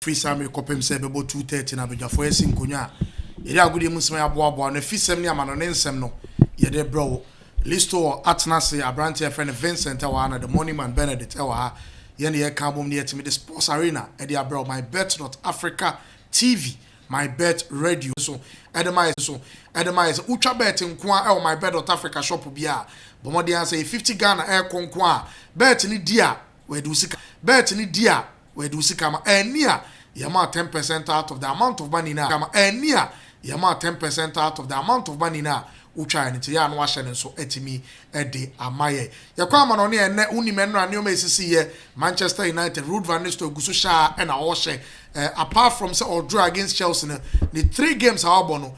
free Sammy Copem said about 2:30 na beja for esin konya. Yede agudi musima ya boa na fi sem ni amano ne nsem no. Yede bro listo atnase Abrante friend Vincent wa na the money man Benedict wa ha. Ye ne ka bom ne yetimi the sports arena e dey bro MYBET.AFRICA TV, MYBET radio so edema utwa bet nko a e MYBET.AFRICA shop bia bomodi an say 50 Ghana e konko a bet ni dia we do sika bet ni dia we do sika ma enia yama 10% out of the amount of money na kama enia yama 10% out of the amount of money na utwa nti ya no ahye ne so etimi ede amaye yakwa ma no ne ene unimenu anoma esisi ye Manchester United Ruud van Nistelrooy gusu sha e na wo hye apart from say or draw against Chelsea the 3 games how bono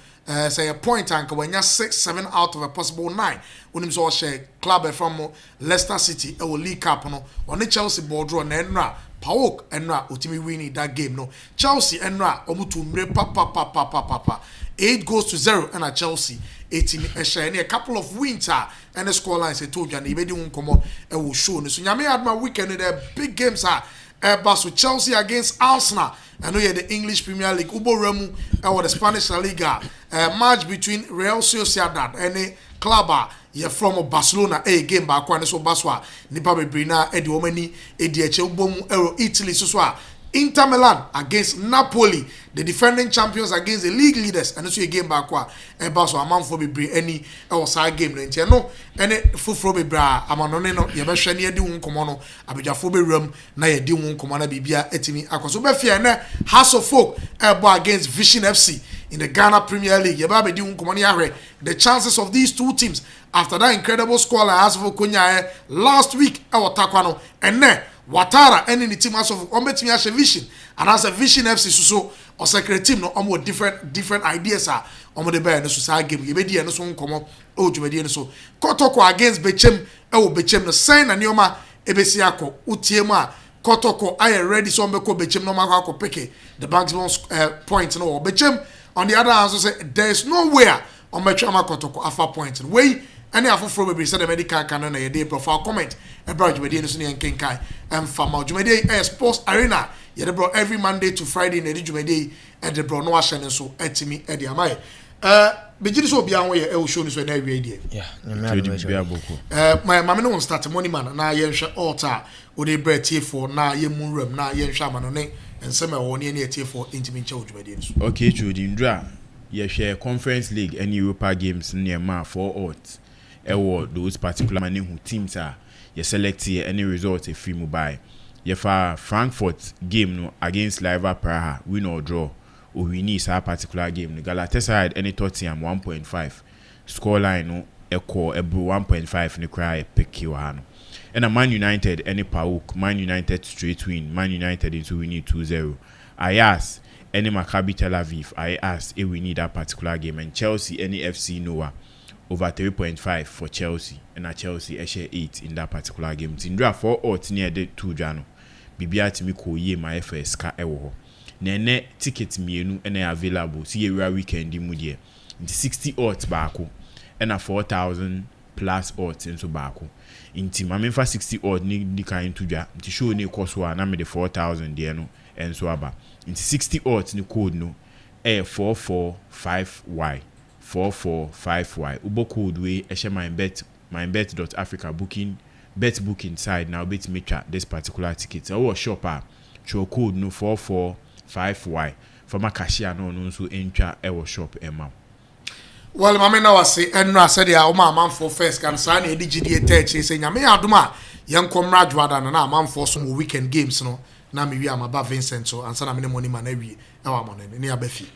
say a point and when 6-7 out of a possible 9 unim so hye club from Leicester City e wo League Cup no on Chelsea board draw na enra Paok enra utimi winning that game no Chelsea enra omutu mre papa 8-0 and a Chelsea 18 and a couple of wins and the score lines I told you and ibedi unkomo e will show so nyame had my weekend the big games so Chelsea against Arsenal. I know you the English Premier League Ubo Remu or the Spanish La Liga match between Real Sociedad and a club ye from Barcelona game back one so Baswa nipa bebrina edi omani edi eche ubomu euro Italy so Inter Milan against Napoli, the defending champions against the league leaders, and also a game back wa so a man for be any or side game no any full be bra amanone no ye be hwe ne edi wonkomo no abejafo be ram na ye di wonkomo na bibia etimi akoso be fie na House of Folk against Vision FC in the Ghana Premier League ye ba be di wonkomo ne ahwe the chances of these two teams after that incredible score like House of Folk konya last week e watakwa no enne Watara any the team as of ombetimi a Vision and as a Vision FC so or secret team no omo different ideas are omo the bear no so side game ye be di no so nkomo o djumedi no so Kotoko against Bechem e wo Bechem no sign na nioma ebesi akọ utie mu a Kotoko are ready so mbeko Bechem no makọ akọ peke the maximum point no Bechem on the other hand so say there is nowhere on betwama Kotoko afa point wey any afoforo bebre say the medical canon na ye dey profile comment e bro djumedi no so ne nkenkai fama djumedi sports arena ye dey bro every Monday to Friday na djumedi e dey bro no ahye ne so etimi e dey amaye begidi so bia ho ye e wo show ni so na awie die my mama no start money man na ye hwe altar o dey bread tie for na ye munram na ye hwe amano ne ensem e wo ne ne tie for intimi nche djumedi so okay chudi ndra ye hwe conference league and Europa games near ma for odds those particular many who teams are you select here any result a free mobile you for Frankfurt game no against Liver Praha win or draw or we need a particular game the Galatasaray any Tottenham 1.5 scoreline no equal 1.5 in the cry pick you and a Man United any Pauk Man United straight win Man United into we need 2-0 I ask any Maccabi Tel Aviv I ask if we need that particular game and Chelsea any FC Noah over 3.5 for Chelsea and a Chelsea share 8 in that particular game. Tindra 4 odds near the 2 jano. Bibia timi ko ye my FS ka ewo. Nene ticket mienu ene available. See every weekend mu die. Into 60 odds baako and a 4,000 plus odds into baako. Inti mame fa 60 odds ni kan tuja. Inti show ni koswa na me the 4,000 there no and so aba. Inti 60 odds ni code no 445Y. 445Y. Ubo code way MYBET.AFRICA booking side now bet me track this particular ticket. Our shopper show code no 445Y for my cashier no so enter our shop Emma. Well, mama na wase enra said ya o man for first can sign e digidi etech say nyame adoma yen komra dwada na man for some weekend games no na me wi amaba Vincent so ansa na me money man awie e wa mo ne abafi.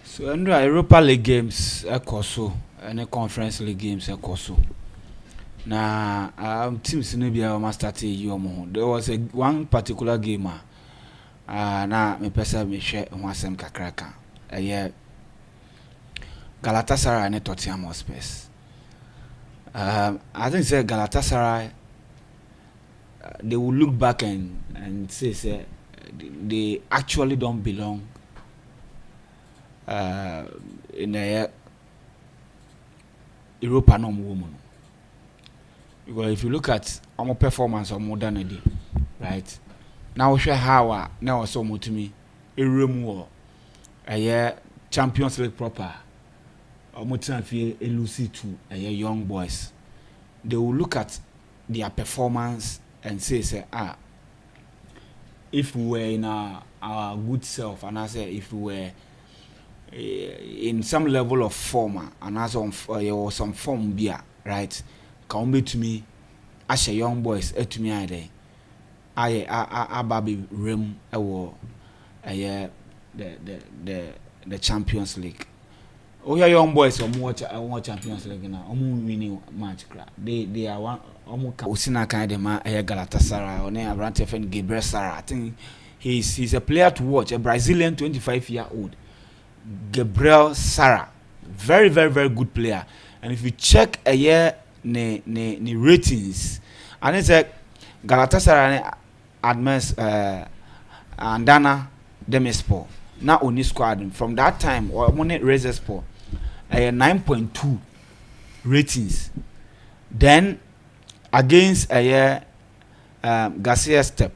So under Europa League games ekoso and Conference League games ekoso. Na teams no bia o start you mo. There was one particular game na me pesa me hwe ho asem kakraka. Galatasaray and Tottenham Hotspur. I think say Galatasaray they will look back and say they actually don't belong in a Europa no woman. Because if you look at our performance on modernity, right? Now we share how now so much to me eremu Champions League proper. Omotinafie elusi to young boys. They will look at their performance and say if we were in our good self, and I say if we were in some level of form, and as or some form beer, right? Come be to me as a young boys to me I baby room the Champions League. Oh yeah, young boys more Champions League now. Winning match. They are one. Osina kind of man. Galatasaray. Or ne Abrante friend Gabriel Sara. I think he's a player to watch. A Brazilian 25-year-old Gabriel Sara. Very very good player. And if you check a year ne ratings, and it's a Galatasaray admits Andana Demirspor. Now only squad from that time or money raises for 9.2 ratings. Then against a year Garcia step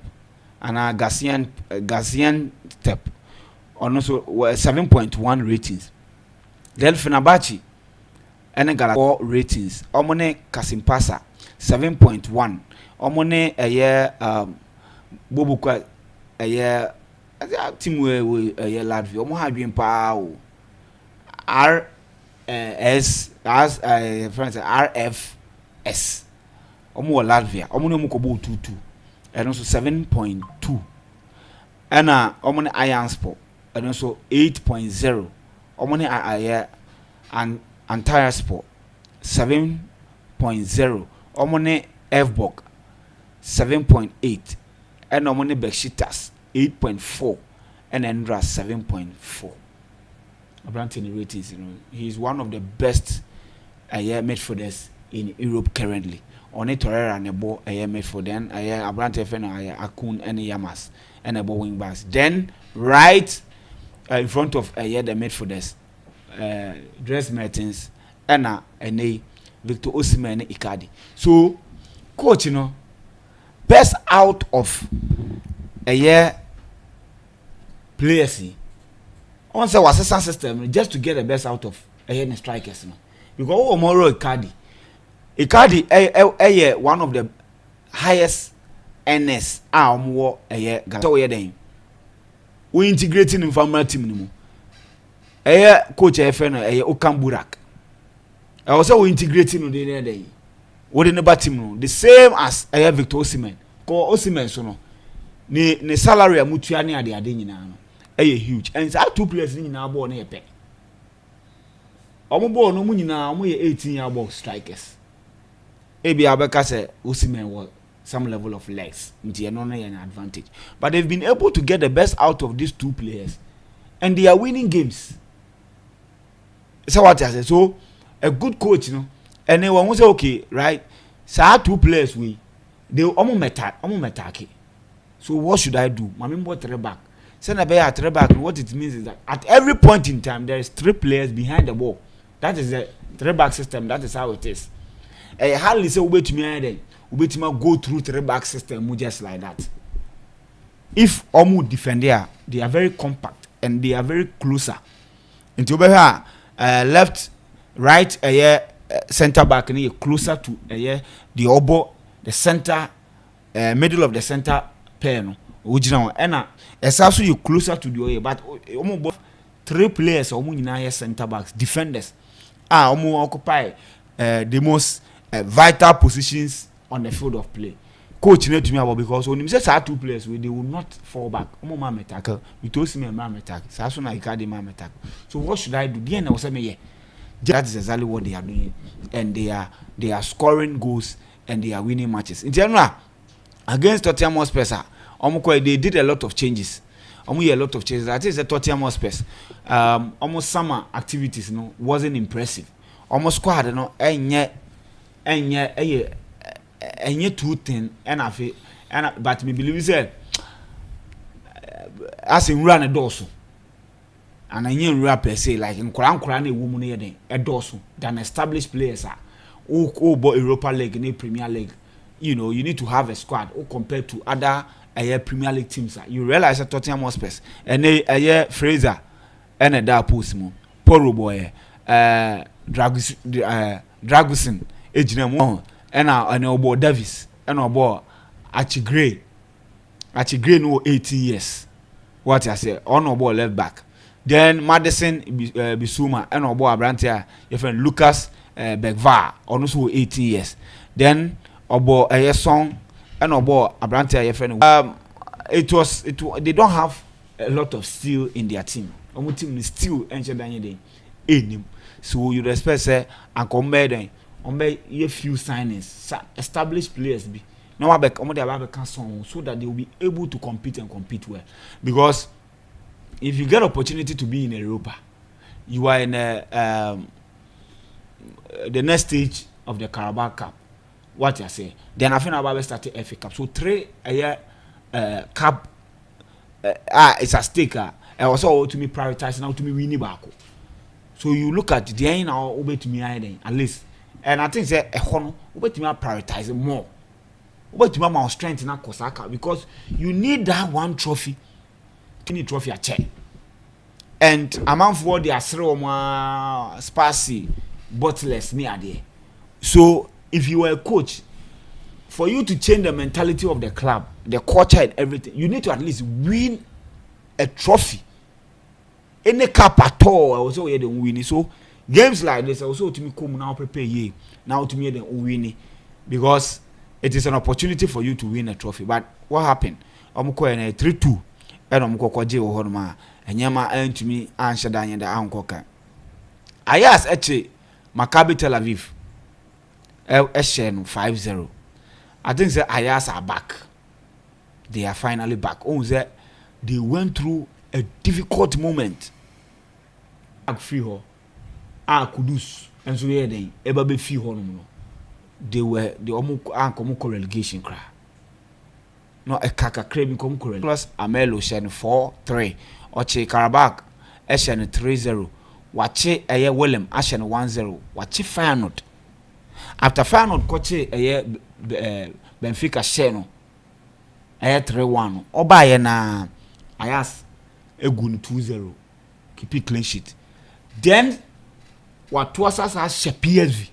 and a Garcian step on also 7.1 ratings. Then Fenerbahce and a Galatasaray ratings. Omone Kasimpasa 7.1. Omone a year Bobukwa a year team we Latvia. Omo have been power RS as friends RFS. Omo Latvia. Omo no mukobo 2.2 and also 7.2. And omo Iron Sport and also 8.0. Omo and Antara Sport 7.0. Omo F-Bok 7.8 and omo Besiktas 8.4 and Endra 7.4. Abrante ratings, he's one of the best midfielders in Europe currently. Only Torreira and Ebo midfield, then Abrante Fena Akun and Yamas and Ebo wing backs. Then right in front of the midfielders, Dres Mertens and Victor Osimhen and Icardi. So coach, best out of a year players once I was a system just to get the best out of a year strikers because tomorrow Icardi one of the highest NS more a year we integrating in family team coach FN Okamburak I also integrating on the day what in the team the same as Victor Osimhen ko Osimhen so no ne salary amutua ne ade nyina no huge and that two players nyina ball na yepe omo ball no mu nyina omo 18-year box strikers ebi abeka say Osimhen was some level of legs nti no an advantage but they've been able to get the best out of these two players and they are winning games. So what I say, so a good coach and then one say okay right so two players they omo metake. So what should I do? Mami mbo three back. Send a bear three back. What it means is that at every point in time there is three players behind the ball. That is the three back system. That is how it is. I hardly say ube to me then. Ube to me go through three back system just like that. If omu defend there, they are very compact and they are very closer. Into left, right, center back and closer to the obo, the center, middle of the center. Pen original and it's also you closer to the way but almost three players almost center backs defenders almost occupy the most vital positions on the field of play. Coach need to me about because when you say two players they will not fall back almost man tackle with Osimhen man tackle so as I carry man tackle. So what should I do? Then I was saying that is exactly what they are doing and they are scoring goals and they are winning matches in general. Against Tottenham Hotspur, they did a lot of changes. I think the Tottenham Hotspur, almost summer activities wasn't impressive. Almost squad enye 210 but me believe say as in run a dorsal and enye rap per se like in Quran a woman a dorsal than established players are who Europa League and Premier League. You need to have a squad compared to other Premier League teams. You realize that Tottenham Hotspur and they Fraser and that post mo Poro boy Dragusin Ejinemo and Obo Davis and Obo Achigray no 18 years. What I say on Obo left back. Then Madison Bisuma and Obo Abrantia your friend Lucas Begvar also 18 years. Then Obo Song and Obo Abrantia your friend they don't have a lot of steel in their team. Omo team is still enter Daniel Day. So you respect say and compare them on a few signings, established players be now back omo dey have a song so that they will be able to compete well. Because if you get opportunity to be in Europa, you are in the next stage of the Carabao Cup. What you say? Then I think about starting FA Cup. So 3 a year cup it's a stake. Also to me prioritize now to me winning back. So you look at the end now over to me at least. And I think say over to me prioritize more. Over to me more strength in Kosaka because you need that one trophy. Any trophy a check. And among for the Asroma Sparsi Botless near there. So if you were a coach, for you to change the mentality of the club, the culture and everything, you need to at least win a trophy. Any cup at all, I was also here winning. So games like this also to me come now prepare ye now to me the winning because it is an opportunity for you to win a trophy. But what happened? I'm going 3-2 and I'm going to go home and yama and to me answer Daniel the Ankoka. I asked actually Maccabi Tel Aviv 5-0. I think the Ayas are back. They are finally back. Oh, they went through a difficult moment. Free ho, Kudus, and so here they ever be free ho no. They were the Omuko relegation cry. No a kaka craving come correct. Plus Amelo Shen 4-3. Oche Karabak Eshen 3-0. Wache a year Willem Ashen 1-0. Wache Feyenoord. After Feyenoord Koche a year Benfica Sheno a year 3-1. Oba ye na Ayas Egun 2-0. Keep it clean sheet. Then what was us as PSV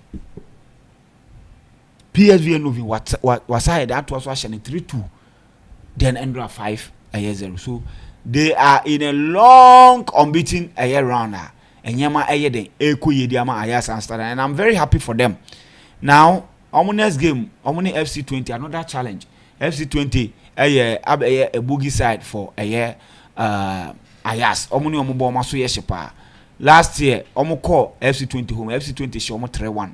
and moving what was I that was watching 3-2. Then Endra 5-0. So they are in a long unbeaten a year rounder. And Yama Ayeden Eko Yediama Ayas and Stada. And I'm very happy for them. Now, our next game, Omni FC20, another challenge. FC20 a boogie side for a year Ayas. Omni Omubo Masu Yeshepa. Last year, Omoko FC20 home, FC20 show 3-1.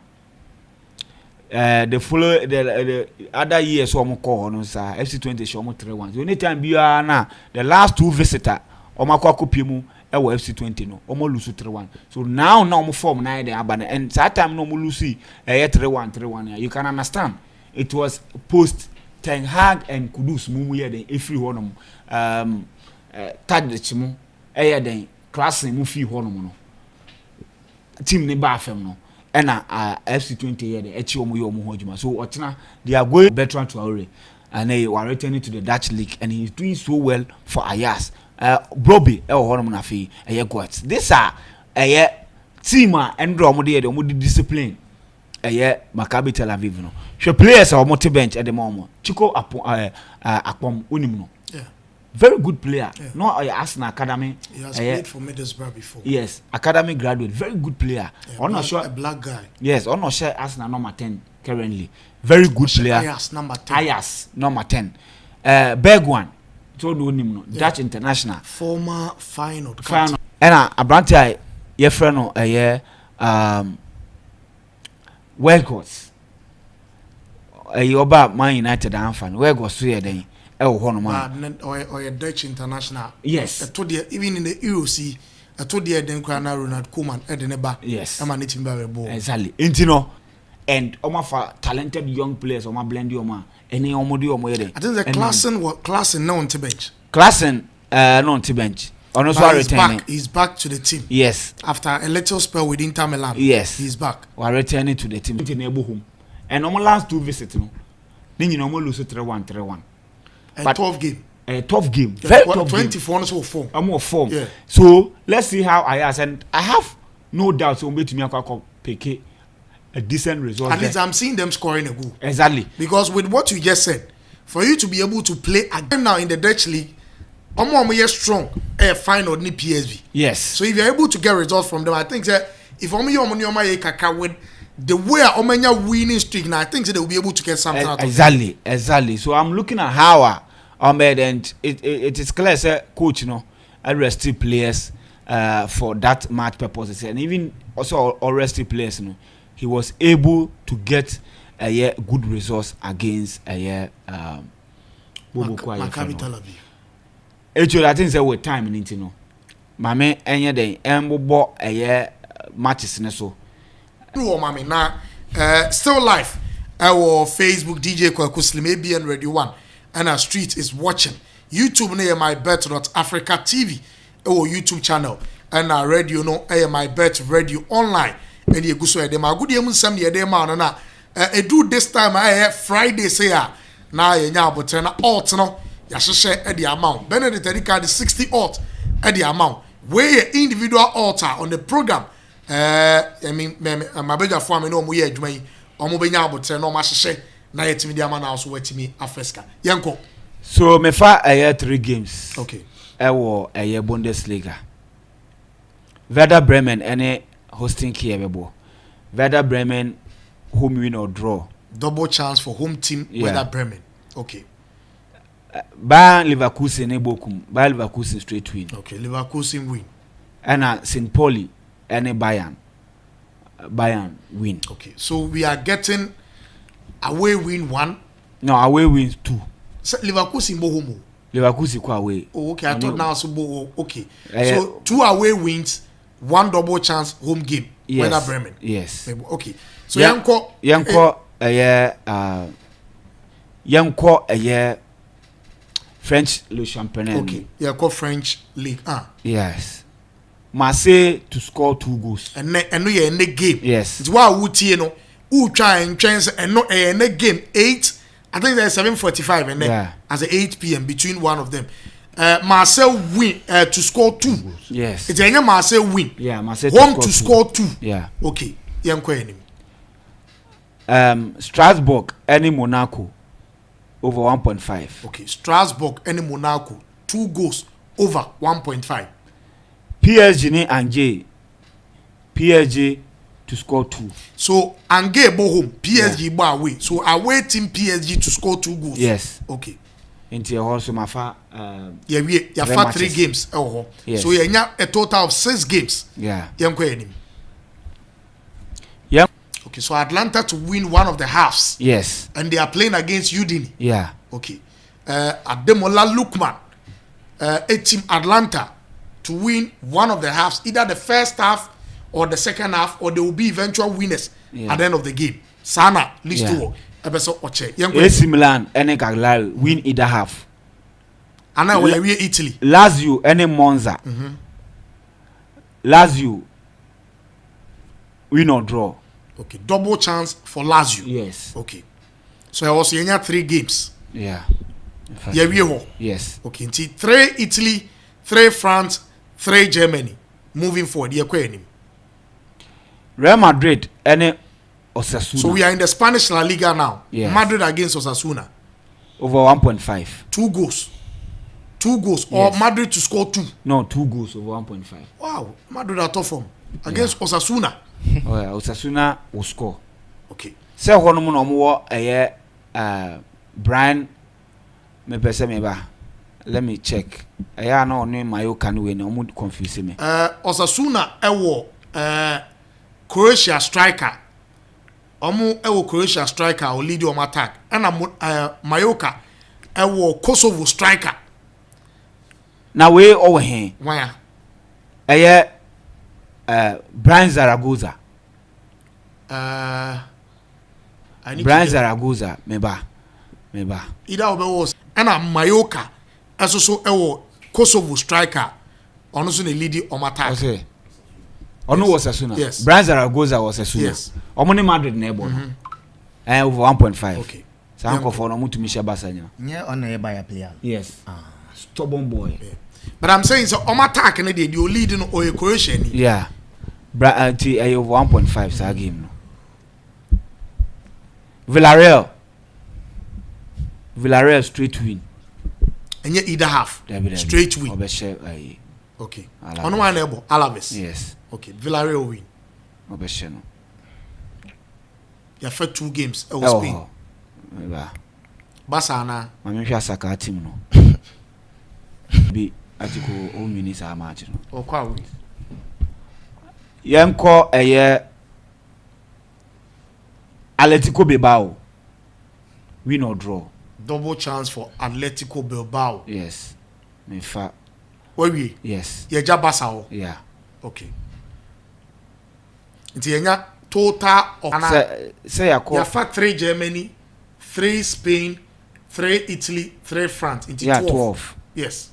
The other year, so Omoko on FC20 show 3-1. The only time we are now, the last 2 visitor, Omako Kupimu, FC20 no, Omo lose 3-1. So now no form na the abana, and that time no lose 3-1. You can understand. It was post Ten Hag and Kudus mumu ye den every one tag the chimu den class mu fi honom no team ne ba fam no and FC20 here the echi omo ye omo hojuma. So otena they are going veteran to Aure and they were returning to the Dutch league and he's doing so well for Ayas. Broby honom na fi got this are team and omo dey omo discipline Maccabi Tel Aviv no. She players are multi bench at the moment. Chico Akpom unim no. Yeah. Very good player. Yeah. No Arsenal Academy. He has played for Middlesbrough before. Yes, academy graduate, very good player. A black guy. Yes, on not sure Arsenal number 10 currently. Very good player. Ayas number 10. Ayas number 10. Bergwan. Told him no. Dutch international. Former final. And Abrantia ye friend no Wegos. Oba Man United and fan. Wegos so ye den. Or a Dutch international. Yes. I told you even in the EOC, I told you then Ronald Koeman Edeneba. Yes. I'm an eating very ball. Exactly. Intino and Oma for talented young players Oma blend Oma. Any Omodi Omo. I think the Klassen now on the bench. Klassen no on the bench. He's back to the team. Yes. After a little spell with Inter Milan. Yes. He's back. We're returning to the team. And our last 2 visits, no. Then you know lose 3-1. A tough game. A tough game. Very tough 24 game. 24 form. I'm more form. Yeah. So let's see how I ask, and I have no doubt so to me pick a decent result. At least I'm seeing them scoring a goal. Exactly. Because with what you just said, for you to be able to play again now in the Dutch league, Omo strong final ni PSV. Yes. So if you're able to get results from them, I think that if Omo kaka with the way Omenya winning streak now, I think that they will be able to get something out of it. Exactly. So I'm looking at how Ahmed, and it is clear, sir, coach, you know, I rested players for that match purposes, and even also rested players, you know, he was able to get a good results against a Maccabi Tel Aviv. Actually, I think there were time in it, you know. My man, any day, bought a matches in so. No, mami, now still live. Our Facebook DJ Kwaku Slim ABN Radio 1 and our street is watching. YouTube near MYBET.AFRICA TV. Our YouTube channel and our radio no MYBET Radio online. And you go so them a good year some year them na do this time I have Friday say na ye nya abotena alt no ya hwehwe e the amount Benedict Erika the 60 alt e the amount where individual altar on the program I mean my beja for me no mo ye adwuma yi omo benya abotena no ma hwehwe na yetimi the amount na so watimi afreska yenko. So me fa 3 games. Okay. Ewo Bundesliga. Werder Bremen any hosting Kiebebo. Werder Bremen home win or draw. Double chance for home team Werder Bremen. Okay. Bayern Leverkusen Bokum. Bayern Leverkusen straight win. Okay, Leverkusen win. And St. Pauli any Bayern win. Okay. So we are getting away win 1. No, away win 2. So Leverkusen bo home. Leverkusen go away. Oh, okay, I thought now so okay. So 2 away wins, 1 double chance home game. Yes. Werder Bremen. Yes. Okay. So Yanko French Le Championnat. Okay. Yanko French League. Yes. Marseille to score 2 goals. And no ye in the game. Yes. It's why we no who try and chance and no in the game 8. I think there's 7:45 and then as 8 p.m. between one of them. Marseille win to score 2. Yes. It's a Marseille win. Yeah, Marseille home to score 2. Yeah. Okay. Yanko enemy. Strasbourg any Monaco over 1.5. Okay. Strasbourg any Monaco 2 goals over 1.5. PSG ni Angers. PSG to score 2. So Angers bo home, PSG bo away. So away team PSG to score 2 goals. Yes. Okay. Into also mafa yeah, 3 games. Yes. So yeah, a total of 6 games. Yeah. Yanko enemy. Yeah. Okay, so Atlanta to win one of the halves. Yes. And they are playing against Udine. Yeah. Okay. Ademola Lookman, a team Atlanta to win one of the halves, either the first half or the second half, or they will be eventual winners at the end of the game. Sana, list to episode Oche. AC Milan, any Cagliari win either half. And now we are Italy. Lazio, any Monza. Lazio win or draw. Okay, double chance for Lazio. Yes. Okay. So I also have 3 games. Yeah. Yeah, we are. Yes. Okay, 3 Italy, 3 France, 3 Germany. Moving forward, yeah, Real Madrid, any Osasuna. So we are in the Spanish La Liga now. Yes. Madrid against Osasuna. Over 1.5. 2 goals. 2 goals. Yes. Or Madrid to score 2. No, 2 goals over 1.5. Wow. Madrid are tough form. Against Osasuna. Oh, yeah. Osasuna will score. Okay. Say Honomo no Brian meba. Let me check. I know no Mayo can win. No confuse me. Osasuna ewo Croatia striker. Ewo Croatia striker or lead on attack. And Mayoka ewo Kosovo striker. Now we over here. Why? Brian Zaragoza. Brian Zaragoza meba. Either of was and Mayoka also ewo Kosovo striker. Also the lead on attack. Okay. Ono was Asuna. Yes. Brian Zaragoza was Asuna. Yes. Omoni Madrid neighbor. Over 1.5. Okay. Sanko for no mutu misha basanya. Yeah, on a buyer player. Yes. Stubborn boy. Yeah. But I'm saying so on attack and they lead in or Croatia. Yeah. T I over 1.5 sa game no. Villarreal straight win. And yet either half. Straight win. Okay. On one elbow, Alaves. Yes. Okay. Villarreal win. Obesheno. You have 2 games. Spain. Basana. Mami hwa saka team no. Bi atiko o minutes a match no. O kwa win. Yenko Atletico Bilbao. Win or draw. Double chance for Atletico Bilbao. Yes. Me fa. Where we? Yes. Yeja Basao. Yeah. Okay. It's yenya total of say ya call. You have 3 Germany, 3 Spain, 3 Italy, 3 France. Into 12. Yes.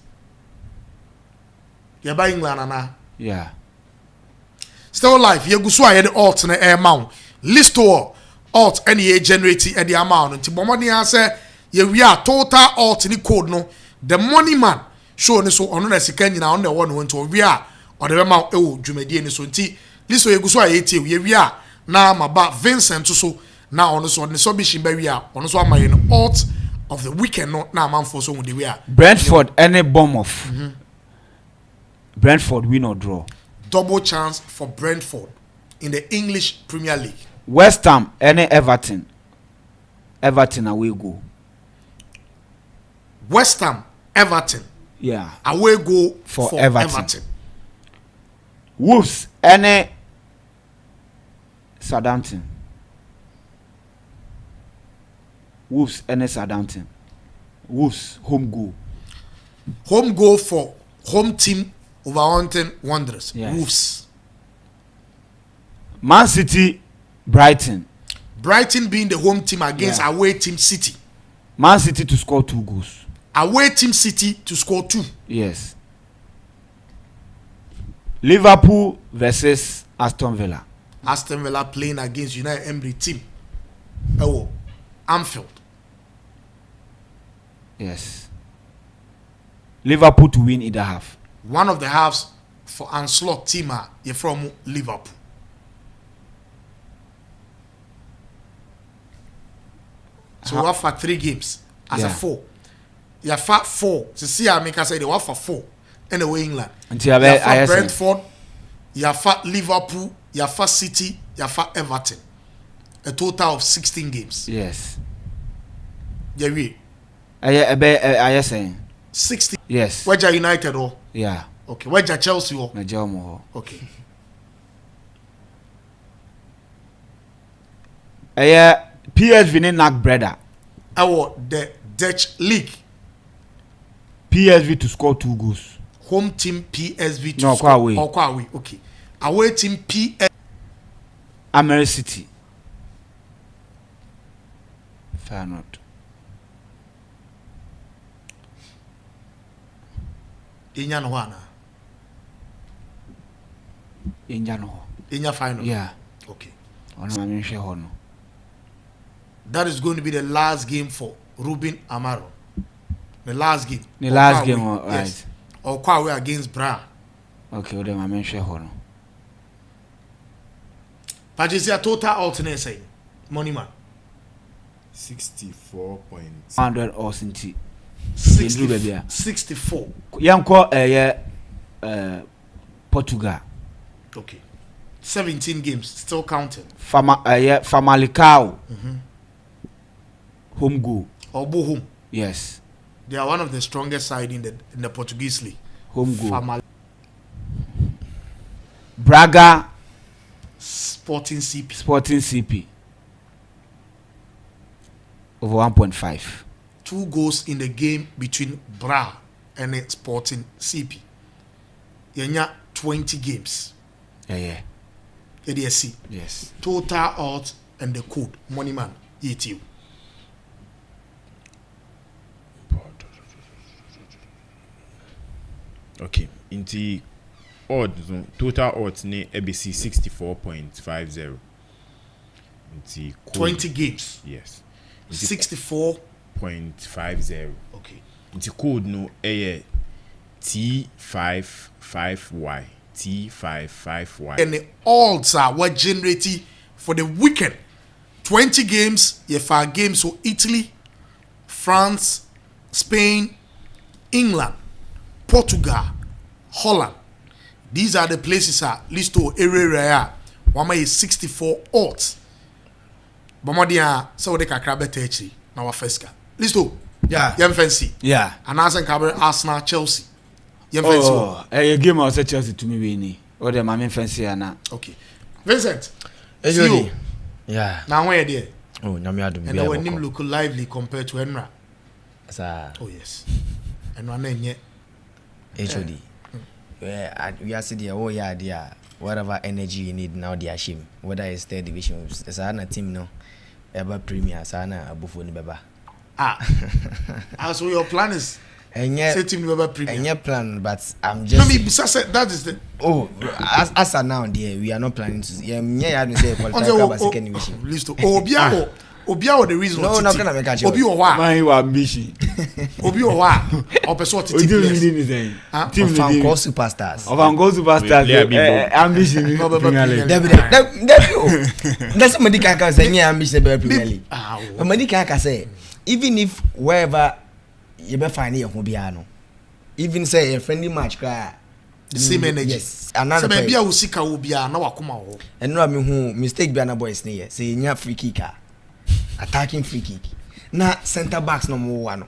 You buy England na. Yeah. Still life. You go so ahead the alt na amount. List to alt any generate at the amount. Until mommy answer we are total alt ni code no. The money man show ni so ono na sika nyina on the one won to we are or the amount dwumadi ni so nti list to you go so ahead we are na maba Vincent so na ono so so bi shimba we are ono so amaye no alt of the weekend no na man for so we we are Brentford any bomb off. Brentford win or draw. Double chance for Brentford in the English Premier League. West Ham any Everton. Everton away go. West Ham, Everton. Yeah. Away go for Everton. Everton. Wolves any Southampton. Wolves any Southampton. Wolves home goal. Home goal for home team Wolverhampton Wanderers. Yes. Wolves. Man City Brighton. Brighton being the home team against away team City. Man City to score 2 goals. Away team City to score 2. Yes. Liverpool versus Aston Villa. Aston Villa playing against United Emirates team. Oh, Anfield. Yes. Liverpool to win either half. One of the halves for Anslot team you're from Liverpool. So we have for 3 games as a 4. You have 4. So see I make I say they have for 4 anyway England. Until you have for Brentford, you have for Liverpool, you have for City, you have for Everton. A total of 16 games. Yes. Yeah, we. I saying 60. Yes. Where's United or? Yeah. Okay. Where's Chelsea or? Okay. PSV ne knock brother. The Dutch league. PSV to score 2 goals. Home team PSV to no, score. Away. Away. Okay. Away team PSV. American City. Fair not. Inya no wana. Inya final. Yeah. Okay. That is going to be the last game for Ruben Amaro. The last game. Right. Yes. Or Kwawe against Bra. Okay, well then I mention hono. But you see a total alternate say money man. 64.100 or 60. 64. Yanko Portugal. Okay. 17 games still counting. Famalicão. Home goal. Or home. Yes. They are one of the strongest side in the Portuguese league. Home goal. Braga. Sporting CP. Over 1.5. 2 goals in the game between Bra and Sporting CP. Yenya 20 games. Yeah. ADSC. Yes. Total odds and the code. Money man. ETU. Okay. Inti odds total odds ne ABC 64.50. Inti 20 games. Yes. 64.50. Okay. The code no T55Y. T55Y. And the odds are what generated for the weekend. 20 games, if our games so Italy, France, Spain, England, Portugal, Holland. These are the places listo area. Wama is 64 odds. Bomodia so they can grab it now our first car. Listo. Yeah. Yem fancy. Yeah. And as cover Arsenal Chelsea. Yem fancy. Oh, a game I said Chelsea to me winning. Or the mammy fancy na. Okay. Vincent. Hey, yeah. Now where there? Oh, Namiadu. And our name look lively compared to Enra. Sir. Oh yes. And one name yet. HOD. Yeah, we are sitting. Oh yeah, dear. Whatever energy you need now, they are shame. Whether it's third division, there's a team no. Ever Premier, Sana Abufoni Baba. So your plan is and yet, say team Baba Premier. and yet plan, but I'm just. No, me that is the. Oh, as now, dear, we are not planning to. Yeah, I didn't say qualify second division. List. Obia the reason. No, not gonna make a Obi or what? My ambition. Obi or what? Or person to team. Team call superstars. Of Angola superstars. Ambition. That's somebody can say yeah, ambition be Premier League. Somebody can say even if wherever you be find here Obiano. Even say a friendly match cry. The same energy. Yes. Another player. So maybe usika Obia na wakuma ho. And no me who mistake be na boys ne here. Say nya free kicker. Attacking free kick. Na center backs no more one.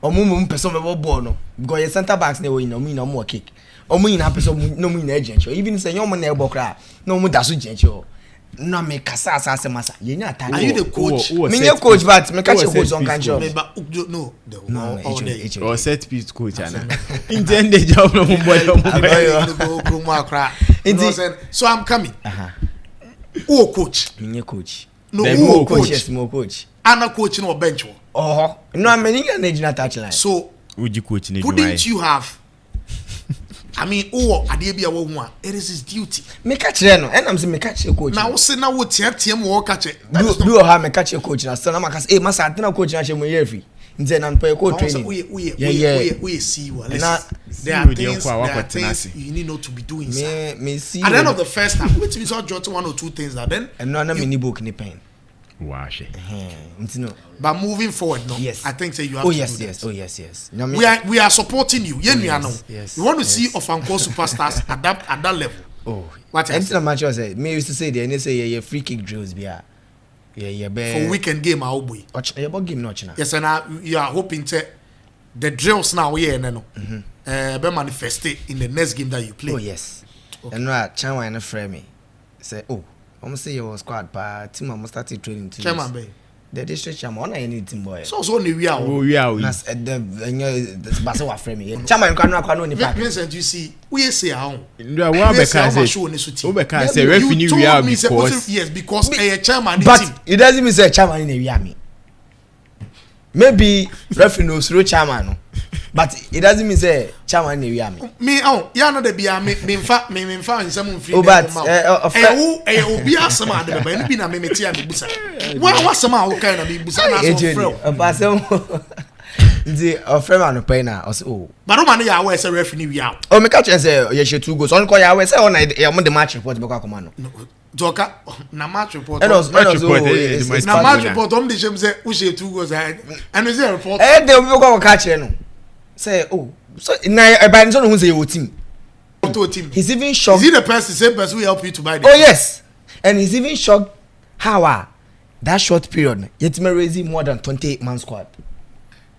Omo person be ball no because your center backs ne we no me no more kick. Omo ina person no me na agent. Even say your money e bo kra no mo da so agent. No me kasa asa masa. You nya attack. Are you the coach? Me no coach but me catch coach on can show. No. Or set piece coach ana. Intended job no boy. So I'm coming. Who coach? Me coach. No, who coach? Yes, more coach. Ana coach no bench. Oh, no, I'm many an touchline. So, would you coach? Wouldn't you have? I mean, Adebia one. It is his duty. Me catch no, and I'm saying me catch a coach. Now, say now what team work catch it. Do have me catch a coach now. So I'm like, hey, massa, I don't coach na shemu year free. Then I'm pay coach training. We see what. There are things you need not to be doing. Me see. At the end of the first half, which means I'll jot one or two things that then. And no, I'm mini book ni pen. Wash it. But moving forward, no. Yes. I think say you have to do yes. that. Oh yes. We are supporting you. Yes. We want to see of Anko superstars at that level. Oh. What else? Anything match was say. Me used to say the and say yeah free kick drills be yeah for weekend game our boy. Yeah, but game not now. Yes, and you are hoping to the drills now here no. Be manifested in the next game that you play. Oh yes. Okay. And right, Chanwa and frame me. Say I'm say your squad pa team am started training too. Chairman be. The district chairman on any team boy. So only we are. That's the Baso wa frame me. Chairman kan no ni pa. Vincent, you see, we say how. No, we be can say revenue we are because yes, because a chairman but team. It doesn't mean say chairman in we are me. Maybe referee no through chairman. But it doesn't mean say chairman in we are me. Me ya no dey bia me mfa nsam mfiri. But obi asema de be bi na me metia me busa. Wa asema wo kan na me busa na so frɛ. Pastor the friend man pay na also but no man ya we say referee we are. Me catch say you should 2 goals. On call ya we say on the match report be come no. Joka na match report. Na match report dey say we should 2 goals and we say report. They be go catch no. Say so na by no who say your team. He's even shocked. Is he the same person who help you to buy the yes. And he's even shocked how that short period yet me raising more than 28 man squad.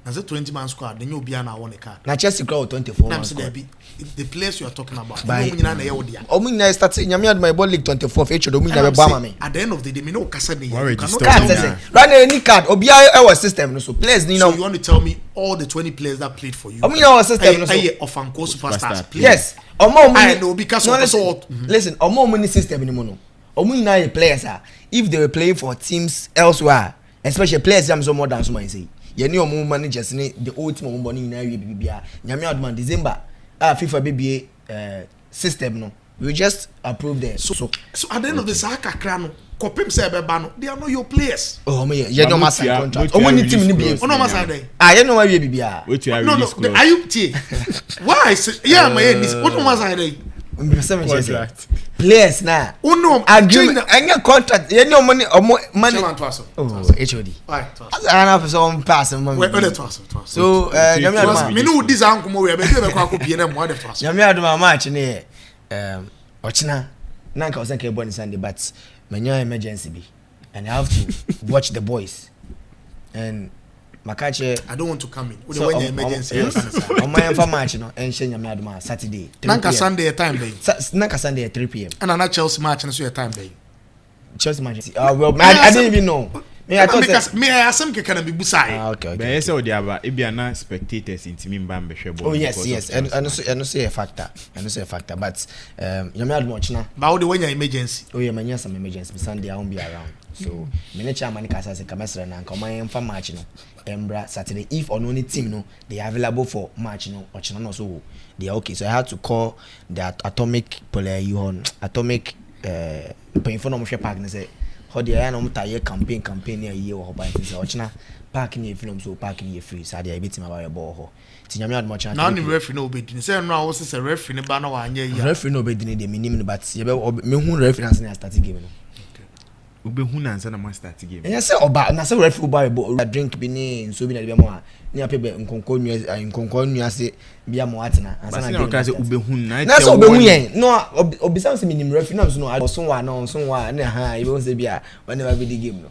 As a 20-man squad, then you'll be an hour car. Now Chelsea crowd 24 man squad. The players you are talking about. Omina started Yami my ball league 24th each Omina Bama me. At the end of the day, me no kasa dey. Run any card. Obi our system so players you know. So you want to tell me all the 20 players that played for you? Omina our system so. Of Anko superstars. Yes. I know because of listen, Omo money system anymore no. Omina players if they were playing for teams elsewhere, especially players so more than so say. You know omo managers ni the old team omo money na we bibia. Nyame adman December FIFA BBA system no. We just approve them. So at the end of the Saka Krano, Kopim Sebano, they are not your players. Oh, me, you know my contract. Oh, when you team in the Oh, no, Masade. I don't know why we be. No, are you T? Why? Yeah, my head is what was I? Players now. Oh no, agreement. Any contract. You know money or more money. Oh, HOD. Why? I have some pass money. So, me know this uncle we are better than be them one of us. Yamia do my match near Ochina. Nanka was okay born Sunday, but when you're emergency be, and I have to watch the boys. And Makache, I don't want to come in. So when the emergency, on my info match, you know, and Shenya Madma Saturday. Nanka Sunday at time day. Nanka Sunday at 3 p.m. And another Chelsea match and so your time day. Chelsea match. Well, I didn't even know. Me, I thought me, I some can be beside. Okay. But I saw the other. If you are not spectators in Team Bambe, oh yes, and I know say a factor. But you made much now. But the when your emergency. Oh yeah, man, yes, some emergency. Sunday I won't be around. So manager man kasa say kamesra na come my info match no. Embra Saturday if on only team no they are available for match no ochina no so they are okay. So I had to call the atomic player you on atomic paying for no park and say how the I no taye campaign near year or by say ochina park in film so parking you free so they bit him about ball ho. Tinyame ad much now the referee no be din say no was say referee ne ba na wa anya ya. Referee no be din the minimum but me hu referee na start game no. Ubehu na nsa na ma start game. Yes, say oba na say referee buy drink bi ni nso bi na be mo a ni apebe nkonkon nua se bia mo atena ansa na game. Na say ubehu na say ubehu yen no obisa say minim referee na so no oson wa na ha e be say bia whenever be the game no.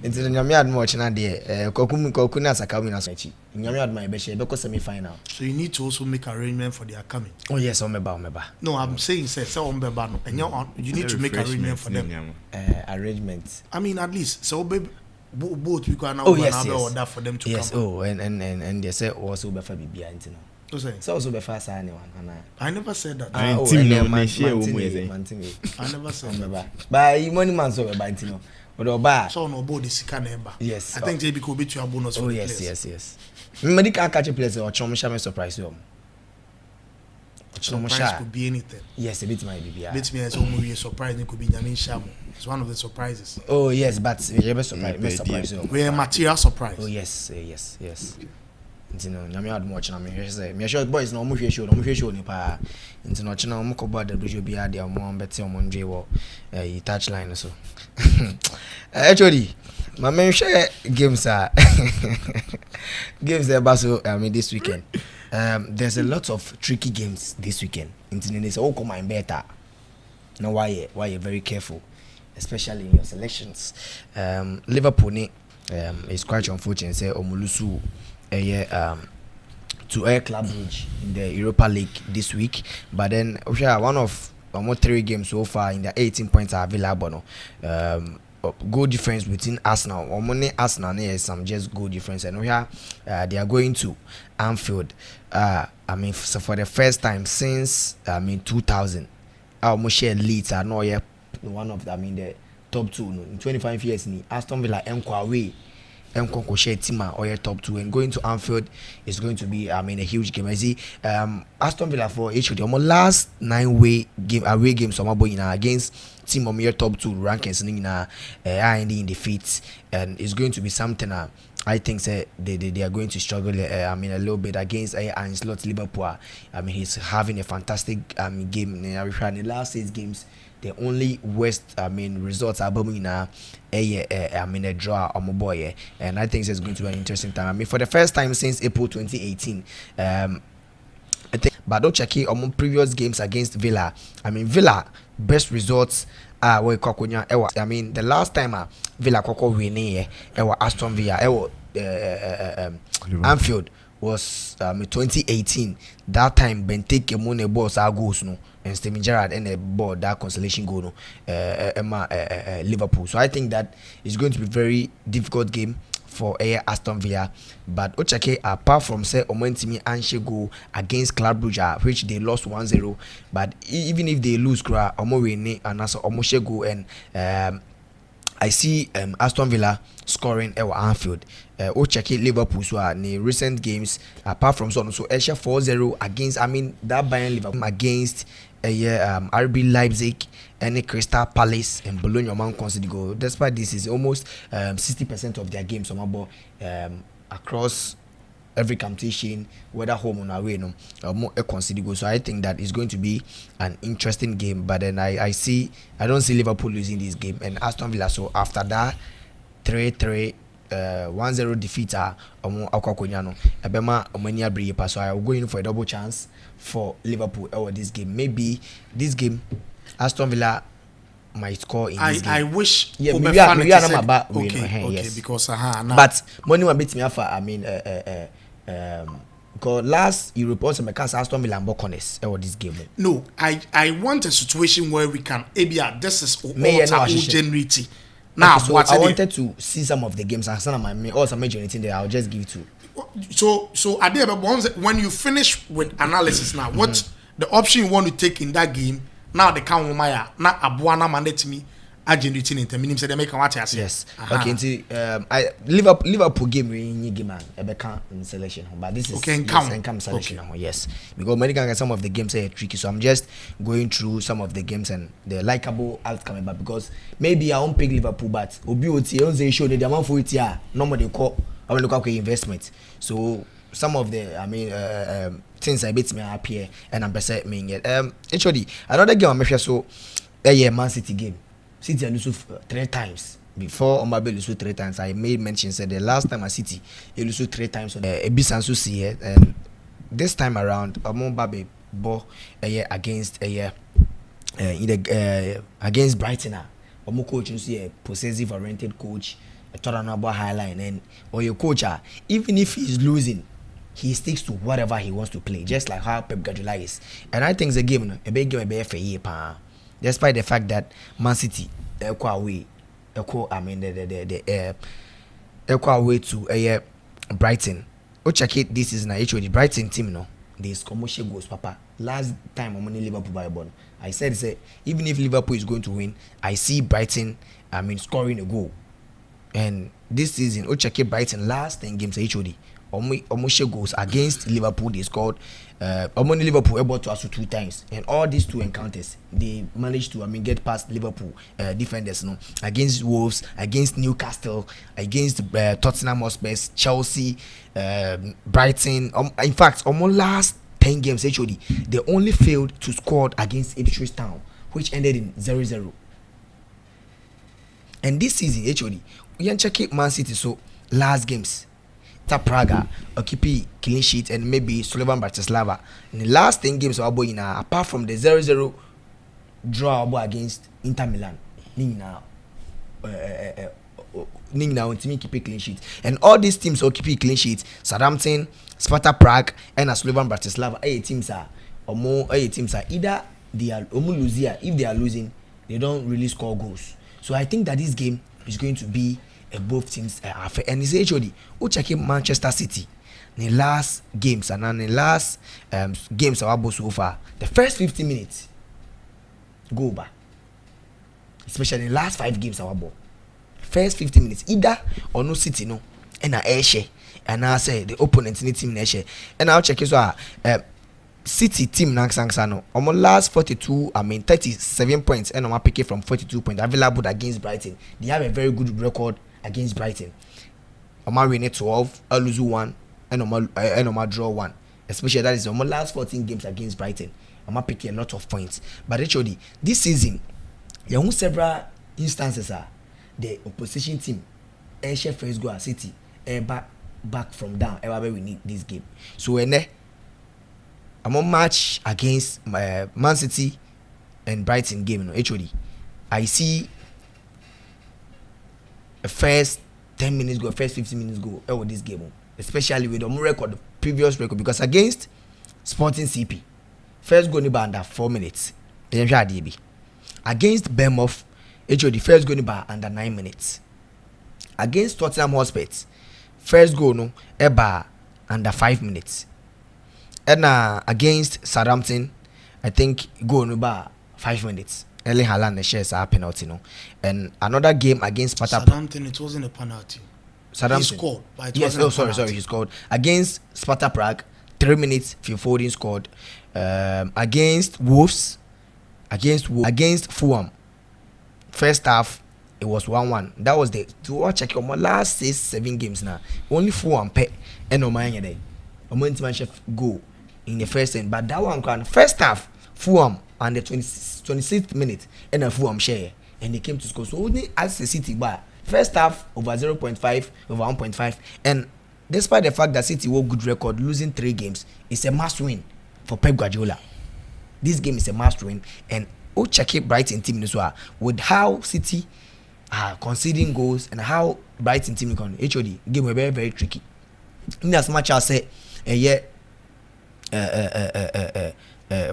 Nti nyame ad mo china de kokum na saka mi na so achi. Nyame ad my be share be ko semi final. So you need to also make arrangement for their coming. Oh yes, omeba. No, I'm saying say omeba no. And you need to make arrangement for them. Arrangement. I mean at least so both we can now order for them to come. Yes, oh and they say also be for bibia ntino. So say so also be for say anyone I never said that. I never said that. But money man so be ntino. So no body sika neba. Yes. I think JB could be to a bonus for the players. Yes. Me can catch a place or Chomusha me surprise you. Chomusha could be anything. Yes, a bit might be. Bit me as only a surprise it could be Yamin Shamu. It's one of the surprises. Oh yes, but we never surprise you. We are material surprise. Oh yes. You know, nyame ad much na me say me sure boys no mo hwe show ni pa nti no chena mo ko ba da dojo bia dia mo beti mo ndwe wo touch line so actually my men share games baso I mean this weekend there's a lot of tricky games this weekend nti ne say o come MYBET. Now why you're very careful especially in your selections. Liverpool is quite unfortunate say omulusu to Air Club Bridge in the Europa League this week, but then one of almost 3 games so far in the 18 points are available. Goal difference between Arsenal. Arsenal is some just goal difference, and they are going to Anfield. I mean, so for the first time since 2000, almost share leads are not yet one of them. I mean the top 2 in 25 years. Aston Villa away. Nkonko share team or top 2 and going to Anfield is going to be a huge game. I see Aston Villa for each of the last 9 away games against team of your top 2 rankings in defeat, and it's going to be something I think they are going to struggle a little bit against Ancelotti Liverpool. I mean he's having a fantastic game in the last 6 games. The only worst results are a draw on my boy, and I think it's going to be an interesting time. I mean for the first time since April 2018, I think but don't check it on previous games against Villa. I mean Villa best results where Kokonya I mean the last time Villa Koko winning Aston Villa Anfield was 2018. That time Benteke Mone balls are goals no, and Steven Gerrard and a ball that consolation goal no, Liverpool. So I think that is going to be very difficult game for Aston Villa. But Ochake apart from say Omontimi Anshe goal against Club Brugge, which they lost 1-0, but even if they lose, Omo win and also Omoshe goal, and I see Aston Villa scoring at Anfield. Check Liverpool so in recent games apart from so Esha 4-0 against that Bayern Liverpool against RB Leipzig and Crystal Palace and Bologna man concede goal. Despite this is almost 60% of their games across every competition, whether home or away, no, more concede goal. So I think that is going to be an interesting game. But then I don't see Liverpool losing this game, and Aston Villa. So after that 3-3 1-0 defeat Akwakonyano Ebema Omania Bripa. So I will go in for a double chance for Liverpool over this game. Maybe this game Aston Villa might score in this game. I wish maybe yes. Because but money will beat me for because last Europe also because Aston Villa and corners over this game. No, I want a situation where we can this is all generating. Now, okay, so I wanted to see some of the games and some of my also major anything there. I'll just give it to. So when you finish with analysis now, what the option you want to take in that game? Now the count Maya na abuana mandate me generating in terms say they make what I say. Yes. Okay. Until Liverpool game we game Ebeka in selection, but this is okay. Come selection. Okay. Yes, because many can get some of the games are tricky, so I'm just going through some of the games and the likable outcome. But because maybe I won't pick Liverpool, but Obioti on say show the amount for it here. Normally call I will look at investment. So some of the things I bet me happy and I'm better me yet. Actually another game I'm sure so Man City game. City lose 3 times. Before MYBET lose 3 times, I made mention said the last time at City he lose 3 times on Ebisansu see and this time around MYBET ball against against Brighton. Omo coach you see a possessive oriented coach, a tournament highline and or your coach even if he's losing he sticks to whatever he wants to play, just like how Pep Guardiola is. And I think the game a big game be for year despite the fact that Man City away to Brighton. O check it this is actually the Brighton team no. They score more goals papa. Last time I'm on Liverpool by ball. I said even if Liverpool is going to win, I see Brighton scoring a goal. And this season o check it Brighton last 10 games actually almost goals against Liverpool. They scored Liverpool able to us 2 times, and all these 2 encounters they managed to get past Liverpool defenders against Wolves, against Newcastle, against Tottenham Hotspur, Chelsea, Brighton. In fact almost last 10 games actually they only failed to score against Ipswich Town, which ended in 0-0. And this season actually we can check it Man City. So last games Praga keep clean sheet and maybe Slovan Bratislava. In the last 10 games apart from the 0-0 draw against Inter Milan, keep clean sheet. And all these teams will keep clean sheet. Southampton, Sparta Prague and Slovan Bratislava teams are either they are losing. If they are losing, they don't really score goals. So I think that this game is going to be both teams and it's actually checking Manchester City in the last games and then the last games so far the first 50 minutes go back, especially the last 5 games first 50 minutes either or no City no and a share and I say the opponent in the team share and I'll check so City team Nangsano almost last 37 points and I'm picking from 42 points available against Brighton. They have a very good record against Brighton. Oma win 12, I lose 1, and Oma draw 1. Especially that is Oma last 14 games against Brighton. Oma picking a lot of points. But actually, this season, there are several instances the opposition team, share first goal at City, back from down. Ever we need this game. So when I'm on match against Man City and Brighton game, actually, I see a first 10 minutes go, first 15 minutes go over this game, especially with the record, the previous record, because against Sporting CP, first goal by under 4 minutes. Against Bournemouth, actually first goal by under 9 minutes. Against Tottenham Hotspur, first goal by under 5 minutes. And against Southampton, I think goal by 5 minutes. Erling Haaland shares a penalty, and another game against Sparta. Southampton, it wasn't a penalty. Southampton. He scored, but it wasn't sorry, he scored against Sparta Prague. 3 minutes, Phil Foden scored. Against Wolves, against Fulham. First half it was 1-1. That was the to check your last 6-7 games now. Only Fulham pay and no mind there. Chef go in the first end, but that one can first half Fulham and the 26th minute and a Fulham share and they came to score. So only as the City bar first half over 0.5 over 1.5, and despite the fact that City were good record losing 3 games, it's a must win for Pep Guardiola. This game is a must win, and check it Brighton team as well with how City are conceding goals and how Brighton team can HOD game were very very tricky. In as much as say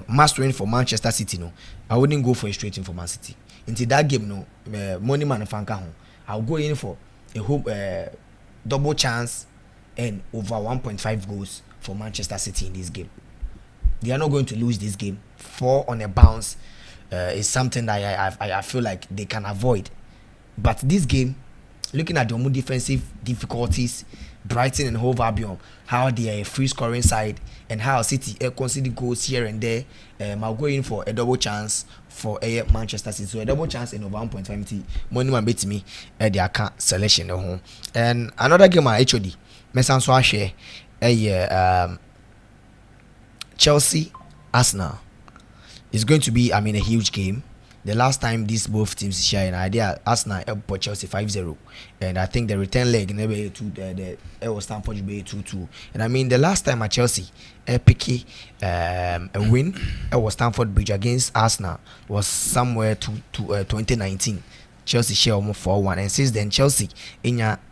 must win for Manchester City, no, I wouldn't go for a straight in for Man City. Into that game, no, money man and fanka home. I'll go in for a hope double chance and over 1.5 goals for Manchester City in this game. They are not going to lose this game. 4 on a bounce is something that I feel like they can avoid. But this game, looking at the more defensive difficulties, Brighton and Hove Albion, how they are a free scoring side, and how City conceding goals here and there, I'll go in for a double chance for Manchester City. So a double chance in over 1.5 money man bet me at the account selection at home. And another game I HOD, Messanso share Chelsea Arsenal is going to be a huge game. The last time these both teams share an idea, Arsenal helped Chelsea 5-0, and I think the return leg never the was Stamford be 2-2. And the last time at Chelsea pick a win was Stamford Bridge against Arsenal was somewhere to 2019. Chelsea share almost 4-1, and since then Chelsea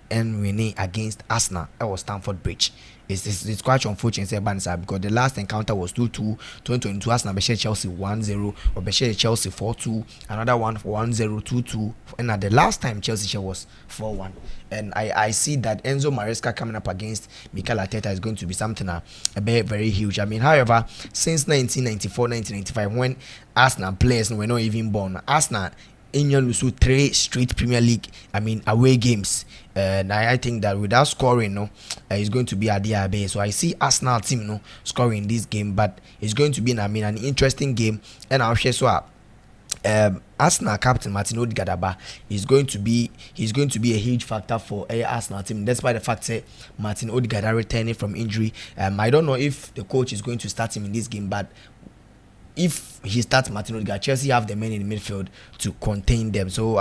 and winning against Arsenal was Stamford Bridge. It's quite unfortunate because the last encounter was 2-2 2022. Arsenal beat Chelsea 1-0 or beat Chelsea 4-2, another one for 1-0 2-2, and at the last time Chelsea share was 4-1. And I see that Enzo Maresca coming up against Mikel Arteta is going to be something very very huge. However, since 1994-1995 when Arsenal players were not even born, Arsenal England lose 3 straight Premier League away games, and I think that without scoring it's going to be a DRB. So I see Arsenal team scoring this game, but it's going to be an interesting game. And I'll share so Arsenal captain Martin Odegaard is going to be a huge factor for Arsenal team, despite the fact that Martin Odegaard are returning from injury. I don't know if the coach is going to start him in this game, but if he starts Martin Odegaard, Chelsea have the men in the midfield to contain them. So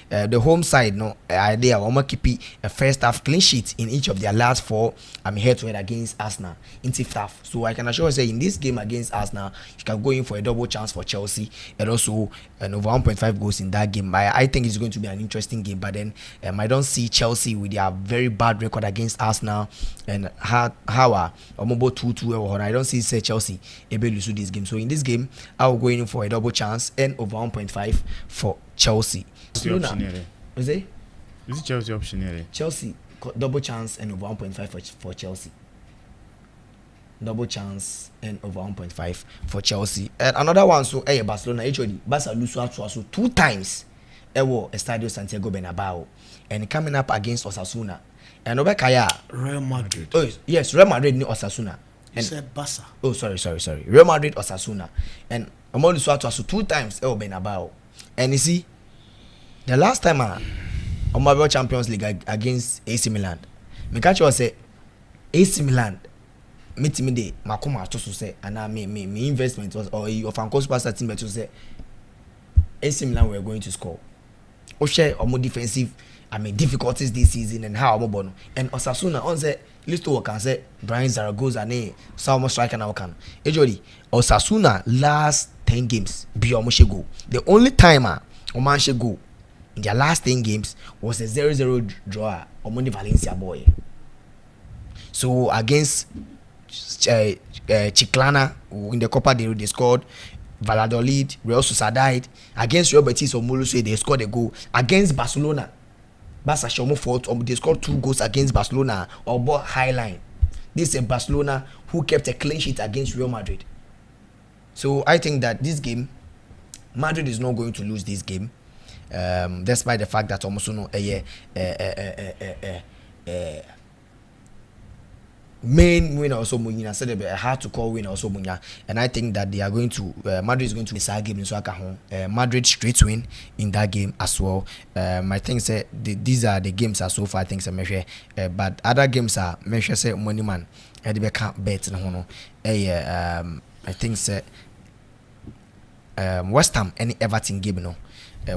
the home side, they are keep a first half clean sheet in each of their last 4 head-to-head against Arsenal in first half. So I can assure you, say in this game against Arsenal, you can go in for a double chance for Chelsea and also an over 1.5 goals in that game. I think it's going to be an interesting game, but then I don't see Chelsea with their very bad record against Arsenal and how 2-2. I don't see Chelsea able to lose this game. So in this game, I will go in for a double chance and over 1.5 for Chelsea. Is it Chelsea option here? Chelsea double chance and over 1.5 for Chelsea. Double chance and over 1.5 for Chelsea. And another one, so Barcelona HOD Barca lose to 2 times ewo Estadio Santiago Bernabeu, and coming up against Osasuna. And Obekaya Real Madrid. Oh yes, Real Madrid ni Osasuna. You said Barca. Oh sorry. Real Madrid Osasuna. And Omolu Suatu 2 times Bernabeu. And you see, the last time MYBET Champions League against AC Milan, me catch you say AC Milan meet me de makoma to say and me investment was or of an cost pass team to say AC Milan were going to score. O share more defensive difficulties this season and how Omobono and Osasuna on say list to work and say Brian Zaragoza and Salmo striker now can. Ejodi Osasuna last 10 games be go. The only time Omanche go in their last 10 games was a 0-0 draw on Valencia boy. So against Chiclana in the Copa del Rey they scored. Valladolid, Real Sociedad, against Real Betis or Moluse they scored a goal. Against Barcelona, Barca Shomo fought they scored 2 goals against Barcelona or bought high line. This is a Barcelona who kept a clean sheet against Real Madrid. So I think that this game, Madrid is not going to lose this game, despite the fact that almost main winner also Munya said a hard to call winner also Munya, and I think that they are going to Madrid is going to miss a game in Swaka Madrid straight win in that game as well. I think say these are the games are so far I think say measure, but other games are measure say money man had be can't bet no I think say West Ham any Everton game no.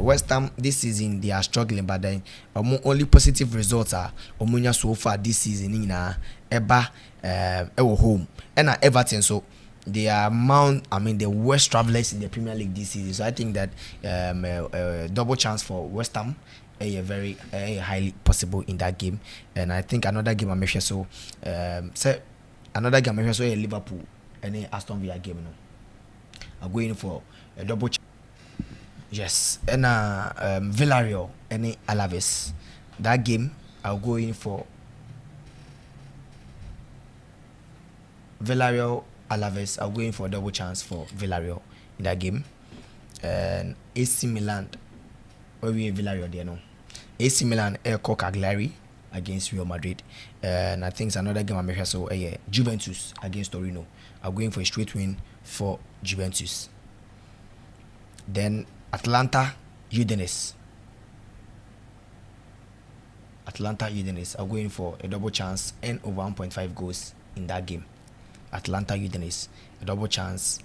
West Ham this season they are struggling, but then only positive results are Omunya so far this season in Eba home and Everton, so they are the worst travelers in the Premier League this season. So I think that double chance for West Ham very highly possible in that game. And I think another game I make sure so another game I make sure so Liverpool and Aston Villa game no. I'm going for a double chance. Yes, and Villarreal and Alaves. That game I'll go in for Villarreal Alaves. I'll go in for a double chance for Villarreal in that game. And AC Milan, where we Villarreal there no. AC Milan Cagliari against Real Madrid. And I think it's another game I make sure so Juventus against Torino. I'm going for a straight win for Juventus. Then Atlanta Udinese. I'm going for a double chance and over 1.5 goals in that game. Atlanta Udinese, a double chance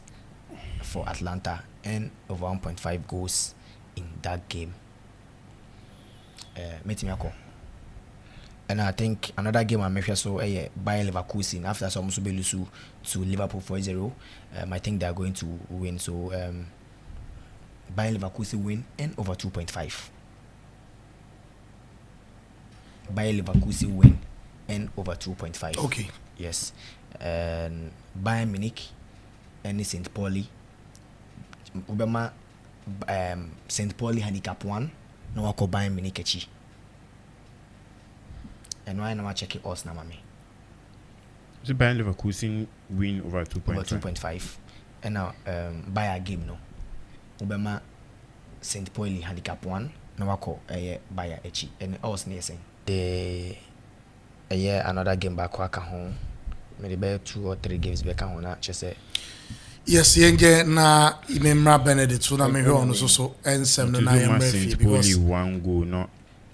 for Atlanta and over 1.5 goals in that game. And I think another game I make sure so Bayer Leverkusen after some lose to Liverpool 4-0. I think they are going to win. So Bayer Leverkusen win and over 2.5. Bayer Leverkusen win and over 2.5. Okay. Yes. And Bayern Munich and St. Pauli. Obama St. Pauli handicap 1. No wako Bayern Munich echi. And why now check it us na mami. So Bayern Leverkusen win over 2.5. Over 2.5. And now Bayer game no. Obama St. Pauli handicap 1. No wako Bayer echi. And us near saying. The another game back waka home. Maybe 2 or 3 games back home na chese. Yes, yenge na imemra Benedict so na me hwe ono so ensem no na yemra because one goal no.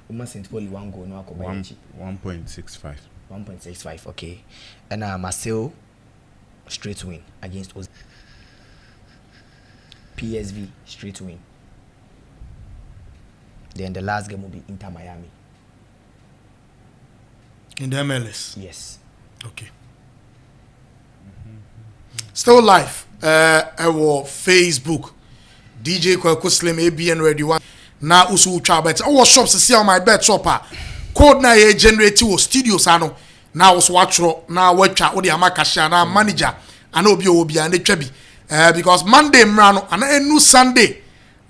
Uma St. Pauli 1 goal no wako Bayer echi. 1.65. 1.65, okay. And Marseille straight win against PSV straight win. Then the last game will be Inter Miami. In the MLS? Yes. Okay. Still live. Our Facebook. DJ Kwaku Slim ABN Ready One. Na usu chabet. Our shops see on my bed shopper. Code na ye generate wo studios ano. Na was watch na watcha odi amakasha na manager. Ana obi and trebi. Because Monday mrano ana enu Sunday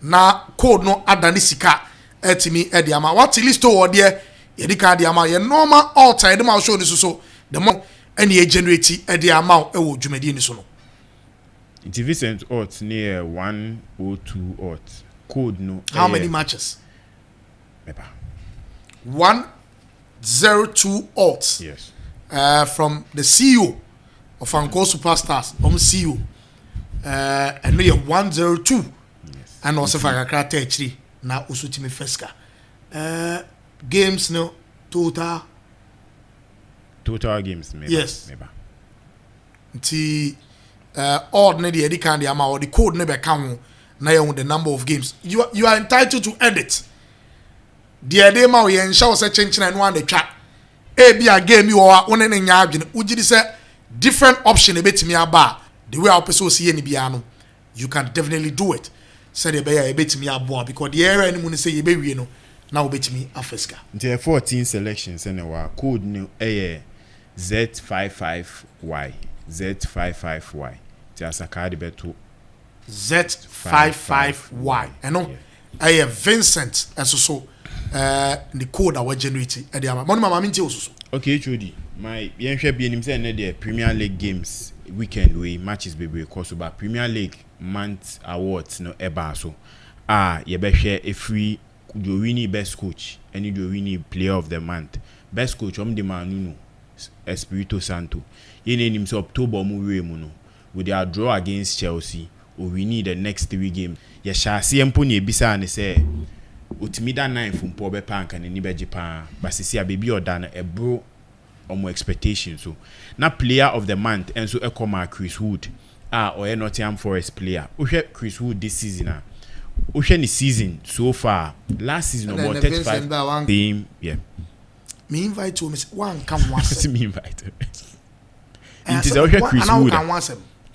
na code no adani sika etimi edi ama. What list to there yedika edi ama ye normal alter edi ma show this so the more any ye generate edi ama ewo dwumadi ni so no. Vincent odds near 102 odds. Code no. How many matches? Maybe 102 odds. Yes. From the CEO of Anko Superstars, CEO. And we are 102. Yes. And also for Kakra Techri, now Usutimi Feska. Games no total games maybe. Yes. Maybe. Ordinary the kind the amount or the code never count now the number of games. You are entitled to edit. The idea ma we ensure say change and one the chat. Be a game you are one in nyadwene. Uji say different option a bit me aba. The way our person see any biano, you can definitely do it. Say the be a bit me aba because the area any say you be we no now bit me afeska. There are 14 selections anyway. Code no Z55Y. Z55Y. Just a card beto. Z55Y. I know. I have Vincent as so the code that we generated at the mama minti also. Okay, Chudi. My yenhwe bi enim say na the Premier League games weekend we matches baby course about Premier League month awards no eba so. Ye be share a free do winning best coach and you do winning player of the month. Best coach the man no Espirito Santo. Yene nim say October mu we mu no. With their draw against Chelsea, we need the next 3 games. Ya shasi empo ne bisa ne say Utimida 9 from Pobe Pank and Nibeji Pan, but see a baby or done a bro or more expectation. So now player of the month and so Ekoma Chris Wood or Nottingham Forest player. Chris Wood this season the season so far. Last season about 35 game. Yeah. Me invite you, Miss One come once. Me invite. It is also Chris Wood.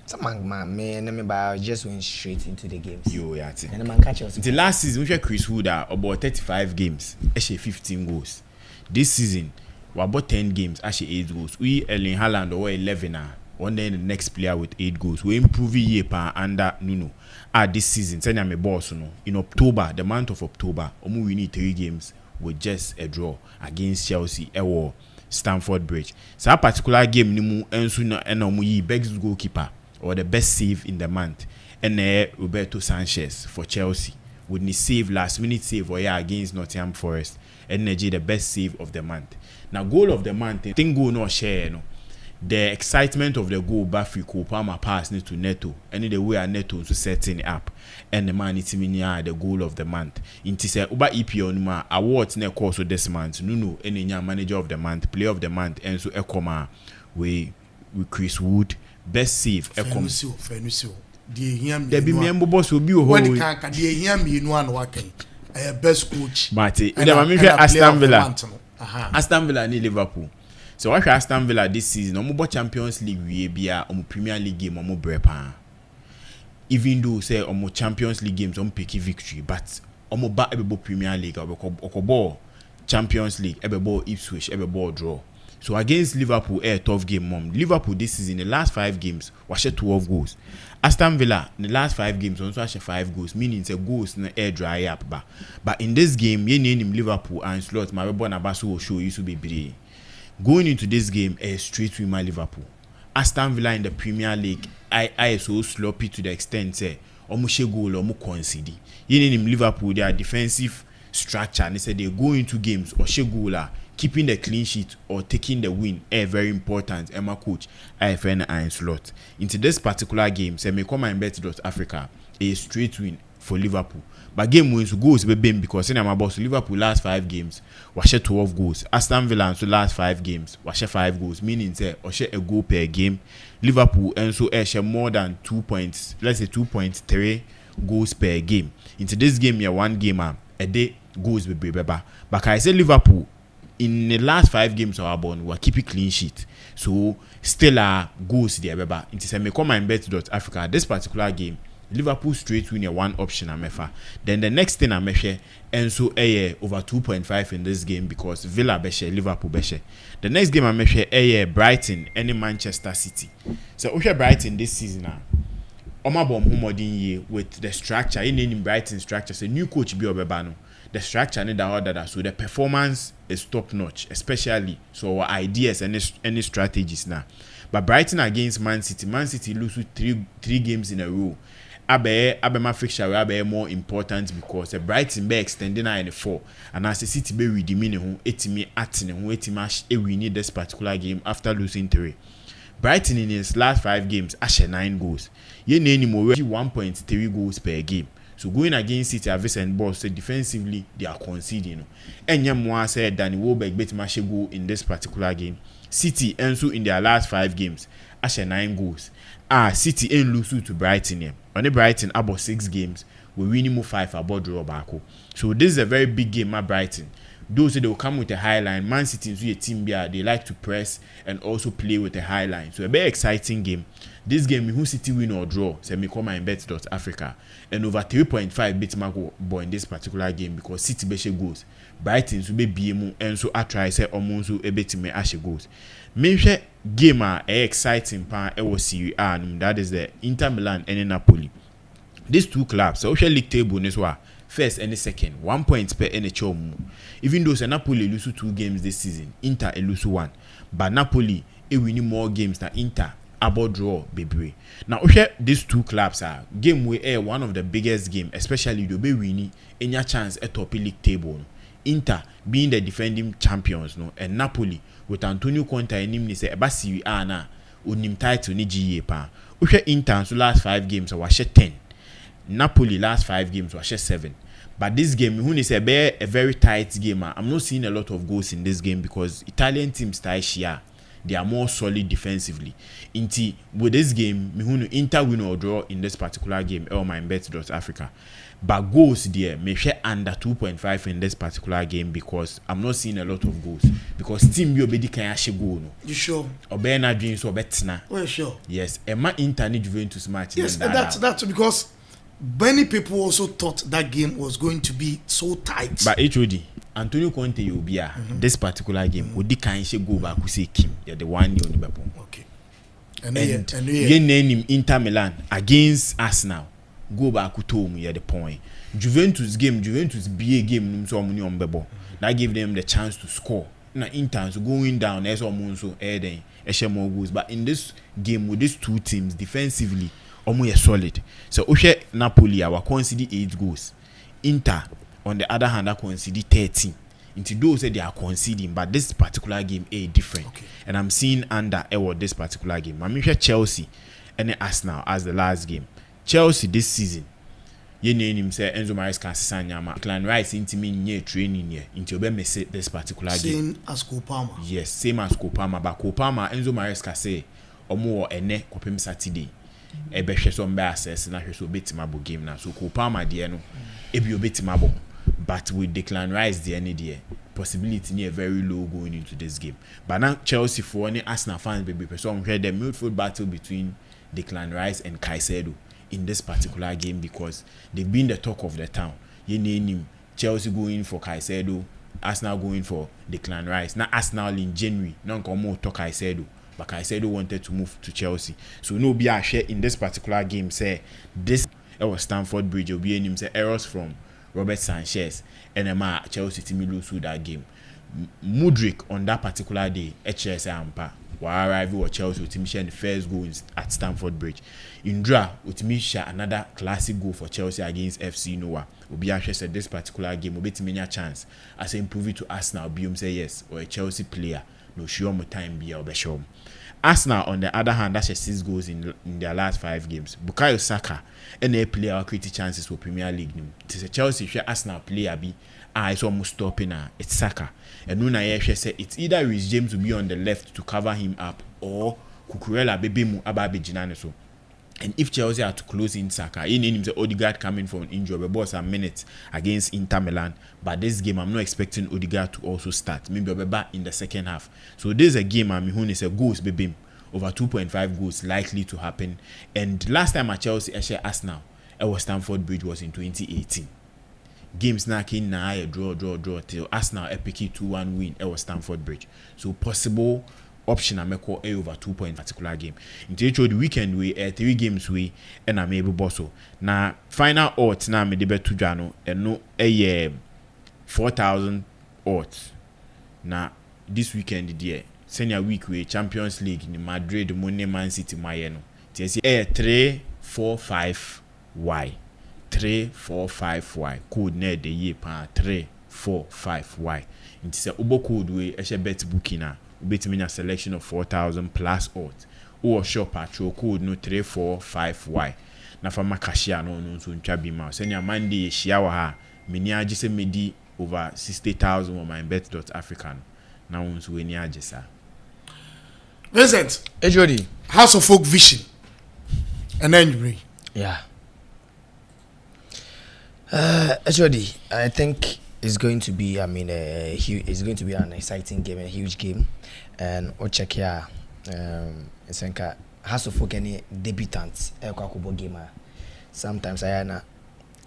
Some man, I just went straight into the games. Yo, yeah. And the man catch us. The last season, we had Chris Wood about 35 games, actually 15 goals. This season, we about 10 games, actually 8 goals. We Erling Haaland or 11 one day the next player with 8 goals. We improve year per under Nuno. This season, send me boss no. In October, the month of October, we need 3 games with just a draw against Chelsea or Stamford Bridge. So a particular game, nimu ensu na omuyi best goalkeeper or the best save in the month, and Roberto Sanchez for Chelsea would need save last minute save or against Nottingham Forest, and the best save of the month. Now goal of the month, thing go no share no. The excitement of the goal Bafrico Palmer pass to Neto, and the way Neto to setting it up, and the man it's the goal of the month. Inti say Uba EP on ma awards ne course of this month. Nuno any manager of the month, player of the month, and so Ekoma we Chris Wood. Best save Fenucio. There be member boss will be a whole. When can they hear me in one working? Best coach. Marty, Aston Villa. Aston Villa ni Liverpool. So what Aston Villa this season? Omo Champions League we be omo Premier League game omo brepa. Even though say omo Champions League games omo pick victory, but omo ba ebebo Premier League obo Champions League ebebo Ipswich ebebo draw. So against Liverpool, a tough game, mom. Liverpool this season, the last 5 games, was 12 goals. Aston Villa, in the last 5 games, also had 5 goals, meaning it's a goals in the air dry up. But in this game, you name Liverpool and slot, my boy Nabasu will show you to be brave. Going into this game, a straight with my Liverpool. Aston Villa in the Premier League, I so sloppy to the extent, say, almost a goal, almost concede. You name Liverpool, their defensive structure, and they said they go into games or Shegola. Keeping the clean sheet or taking the win very important. Emma coach IFN and slot. Into this particular game, say me come MYBET.AFRICA a straight win for Liverpool. But game wins goals be bim because in my boss Liverpool last 5 games was 12 goals. Aston Villa so last 5 games was 5 goals. Meaning say or a goal per game. Liverpool and so share more than 2 points. Let's say 2.3 goals per game. Into this game, yeah, one game a day goals be beba. But I say Liverpool. In the last 5 games of our born, we keep a clean sheet. So still goals there, baby. It is a me come MYBET.AFRICA. This particular game, Liverpool straight win one option amefa. Then the next thing I measure and so over 2.5 in this game because Villa beshe, Liverpool beshe. The next game I measure Brighton and Manchester City. So we Brighton this season with the structure in Brighton structure. So new coach be obebano. The structure and the order so the performance is top notch, especially so our ideas and any strategies now. But Brighton against Man City lose 3 games in a row. My fixture will be more important because the Brighton be extending 4 and as the City be redeeming who etimi atine who etimi we need this particular game after losing 3. Brighton in his last 5 games has 9 goals. Ye name more 1.3 goals per game. So going against City, Vincent Boss said defensively they are conceding. And Yamwa said Danny Welbeck bet match goal in this particular game. City and so in their last 5 games, has 9 goals. City and lose to Brighton here. On the Brighton about 6 games, we winning 5 about draw back. So this is a very big game at Brighton. Those they will come with a high line. Man City is a team there. They like to press and also play with a high line. So a very exciting game. This game, who City win or draw, say me come MYBET.AFRICA. And over 3.5 bit mark boy in this particular game because City beshe goals. Brighton will be BMU and so I try say almost a bit me ashe goals. Maybe game exciting part was Serie A and that is the Inter Milan and Napoli. These 2 clubs, so league table this one. First and the second, 1 point per NHL. Even though Napoli lose 2 games this season, Inter lose 1. But Napoli winning more games than Inter about draw baby. Now these 2 clubs are game we one of the biggest game, especially the be winning any chance at top league table. Inter being the defending champions no, and Napoli with Antonio Conte and him say eba Serie A na onim title ni GA pa. Uhwe Inter so last 5 games or was 10. Napoli last 5 games was 7. But this game, who is a very tight game. I'm not seeing a lot of goals in this game because Italian teams they are more solid defensively. With this game, Inter win or draw in this particular game. MYBET.AFRICA. But goals there may share under 2.5 in this particular game because I'm not seeing a lot of goals. Because team you already can actually go. No. You sure? Or Bernard dreams or Betina. Well, sure. Yes, and my Inter need Juventus match. Yes, and that's because many people also thought that game was going to be so tight. But HOD, Antonio Conte will be this particular game. Would the kind of go back who say Kim? You're the one on the back. Okay. And you name him Inter Milan against Arsenal. Go back to home. You're the point. Juventus be a game. So many on bebo. That gave them the chance to score. Now Inter so going down. As almost so then more goals. But in this game with these two teams defensively. Almost solid. So Oshe Napoli our conceded 8 goals. Inter on the other hand are conceded 13. Into those they are conceding, but this particular game is different. Okay. And I'm seeing under this particular game. I'm sure Chelsea and Arsenal as the last game. Chelsea this season. You name him say Enzo Maresca Sanyama. Clan Rice into me near training here. Into be this particular game. Same as Kopama. Yes, same as Kopama. But Kopama Enzo Maresca say omo ene kopem Saturday. Ebehwe so mba access na hwe so betimabo game na so Kopama de no ebi obetimabo but with Declan Rice the any there possibility near very low going into this game. But now Chelsea for any Arsenal fans baby so I'm hear the midfield battle between Declan Rice and Caicedo in this particular game because they've been the talk of the town. You name him, Chelsea going for Caicedo, Arsenal going for Declan Rice. Now Arsenal in January non come to Caicedo. But Caicedo wanted to move to Chelsea. So no be a share in this particular game say this was Stamford Bridge will be him say errors from Robert Sanchez and Chelsea team lose that game. Mudryk on that particular day HSA ampa will arrive with Chelsea team share the first goal at Stamford Bridge. Indra with me share another classic goal for Chelsea against FC Noah. Will be a share this particular game will be a chance as I improve it to Arsenal be say yes or a Chelsea player. No sure more time be able show. Arsenal on the other hand that's 6 goals in their last 5 games. Bukayo Saka and a player created chances for Premier League. It is a Chelsea share Arsenal player be it's almost stopping it's Saka. And Nuna say it's either Reece James will be on the left to cover him up or Cucurella Bebemu Ababe Jinane so. And if Chelsea are to close in Saka, you need him to Odegaard coming from injury, but boss a minute against Inter Milan. But this game, I'm not expecting Odegaard to also start. Maybe I'll be back in the second half. So this is a game, who is a goals, baby, over 2.5 goals likely to happen. And last time at Chelsea, actually Arsenal, it was Stamford Bridge was in 2018. Game snacking now a draw till Arsenal epic 2-1 win. It was Stamford Bridge. So possible option I make over 2 point particular game. Into the weekend we 3 games we and I'm able bosso. Now final odds now me debate to Jano and no 4,000 odds. Now this weekend dear senior week we Champions League in Madrid Money Man City Mayeno. It's 345Y. 345Y code near the year pa 345Y. It's a Ubo code we a bet booking now. Between a selection of 4,000 plus odds or shop patrol code no 345Y na fama cashier no so ntwabi ma senior Monday shiawa ha meni agise medi over 60,000 on MYBET.AFRICA na wonso we ni agisa Vincent Ejodi House of Folk Vision and then you bring Ejodi I think it's going to be it's going to be an exciting game, a huge game. And we'll check here it's like House of Folk any debutants kwakubo gamer. Sometimes I am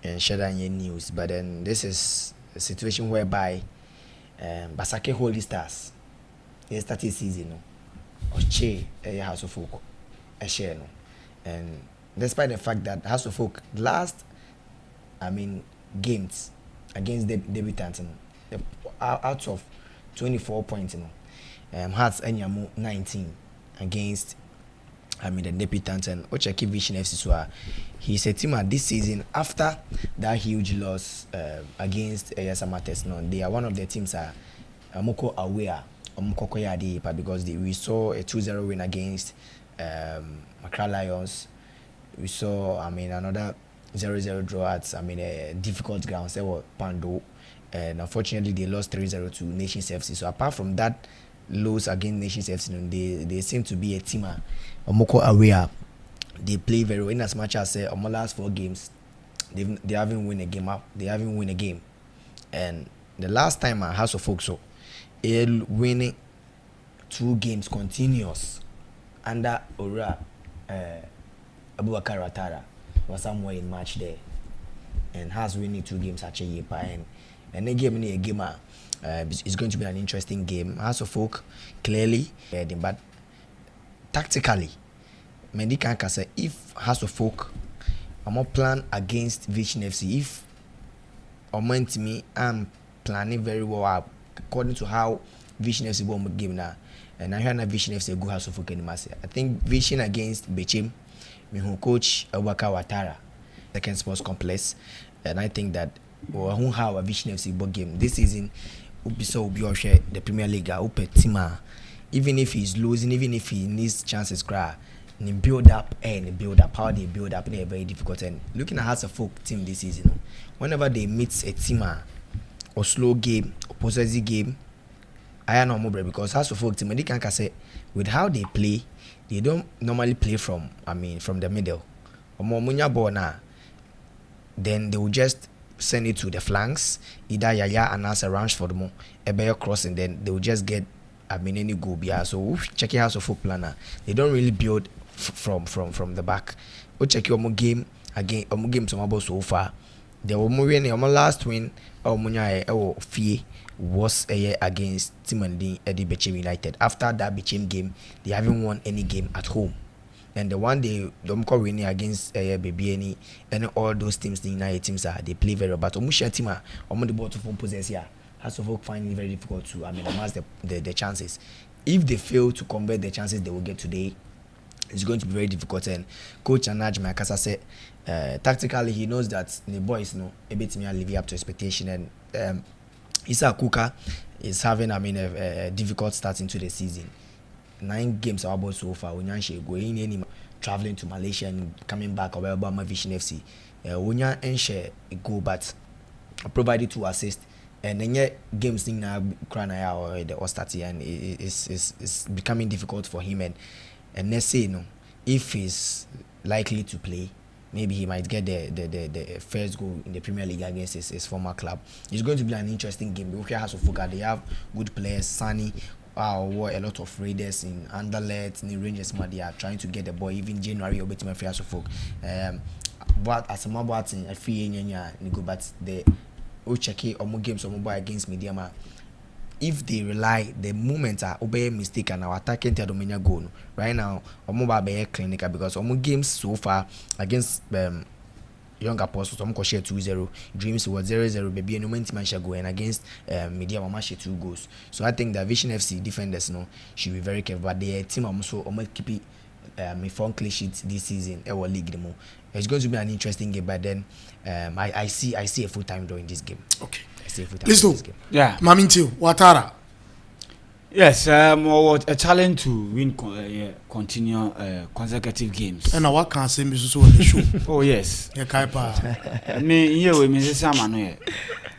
and share that news, but then this is a situation whereby Basake Holy Stars they started season or che House of Folk a share no. And despite the fact that House of Folk last games against the debutants out of 24 points Hearts Enyamu 19 against I mean the debutants and Ocheki Vision FC so he's a team this season after that huge loss against Samates. No, they are one of the teams Moko aware because we saw a 2-0 win against Accra Lions. We saw another 0-0 draw at a difficult ground, say what Pando, and unfortunately they lost 3-0 to Nations FC. So apart from that loss against Nations FC, they seem to be a team Omoko aware. They play very well in as much as on my last 4 games they haven't win a game up. They haven't win a game, and the last time House of Folk so winning 2 games continuous under Ora Abubakar Ratara was somewhere in March there, and has winning 2 games at Yepa and they gave me a game. It's going to be an interesting game. House of Folk clearly, but tactically, Mendy can say if House of Folk I'm not plan against Vision FC, if me I'm planning very well according to how Vision FC won game now, and I hear na Vision FC a good House of Folk anymore. I think Vision against Bechem, me who coach Abubakar Watara, second sports complex, and I think that who have a Vision FC ball game this season. Will be the Premier League team, even if he's losing, even if he needs chances, the build up how they build up they're very difficult. And looking at House of Folk team this season, whenever they meet a team or slow game or possessive game, I know more because House of Folk team they can say with how they play, they don't normally play from the middle or more munya ball now, then they will just send it to the flanks, either Yaya and Nasa runs for them, a better crossing, then they will just get any goal. So check your House of Folk planner. They don't really build from the back. We check your game again. Game some so far. They were more winning. Last win Fie was a year against Timothy Eddie Bechem United. After that Bechem game, they haven't won any game at home. And the one they don't winning against Baby and all those teams, the United teams they play very well. But Omusha team the bottom from possess here. Has to work finding it very difficult to amass the chances. If they fail to convert the chances they will get today, it's going to be very difficult. And Coach Anaj Makasa said tactically he knows that the boys a bit living up to expectation, and Issa Kuka is having a difficult start into the season. 9 games are about so far. Onyanshe going in traveling to Malaysia and coming back or Obama Vision FC. Onya Enshe go but provided 2 assists. And then games thing now Kranaya or the Ostati, and it's becoming difficult for him. And let's say if he's likely to play, maybe he might get the first goal in the Premier League against his former club. It's going to be an interesting game. Because House of Folk, they have good players, Sani. A lot of Raiders in Anderlecht, in the Rangers, they are trying to get the boy. Even January, but House of Folk. But as a mobile team, I feel but the Ocheke or more games or mobile against Mediama. If they rely the moment obey mistake and our attacking Tedomenia goal right now, or mobile be clinical because more games so far against Young Apostles, I'm share 2-0. Dreams was 0-0. Baby, and momentum man shall go and against Media Mama share 2 goals. So I think that Vision FC defenders should be very careful. But the team also almost keep it 4 clean sheets this season. Our league the more. It's going to be an interesting game. But then I see a full time draw in this game. Okay. I see a full time Let's in do. this game. Yeah. Maminti Watara. Yes, a challenge to win continue consecutive games. And what can say Mrs. on the show? Oh yes. Yeah, Kaipa. Me here with Mrs. Samano.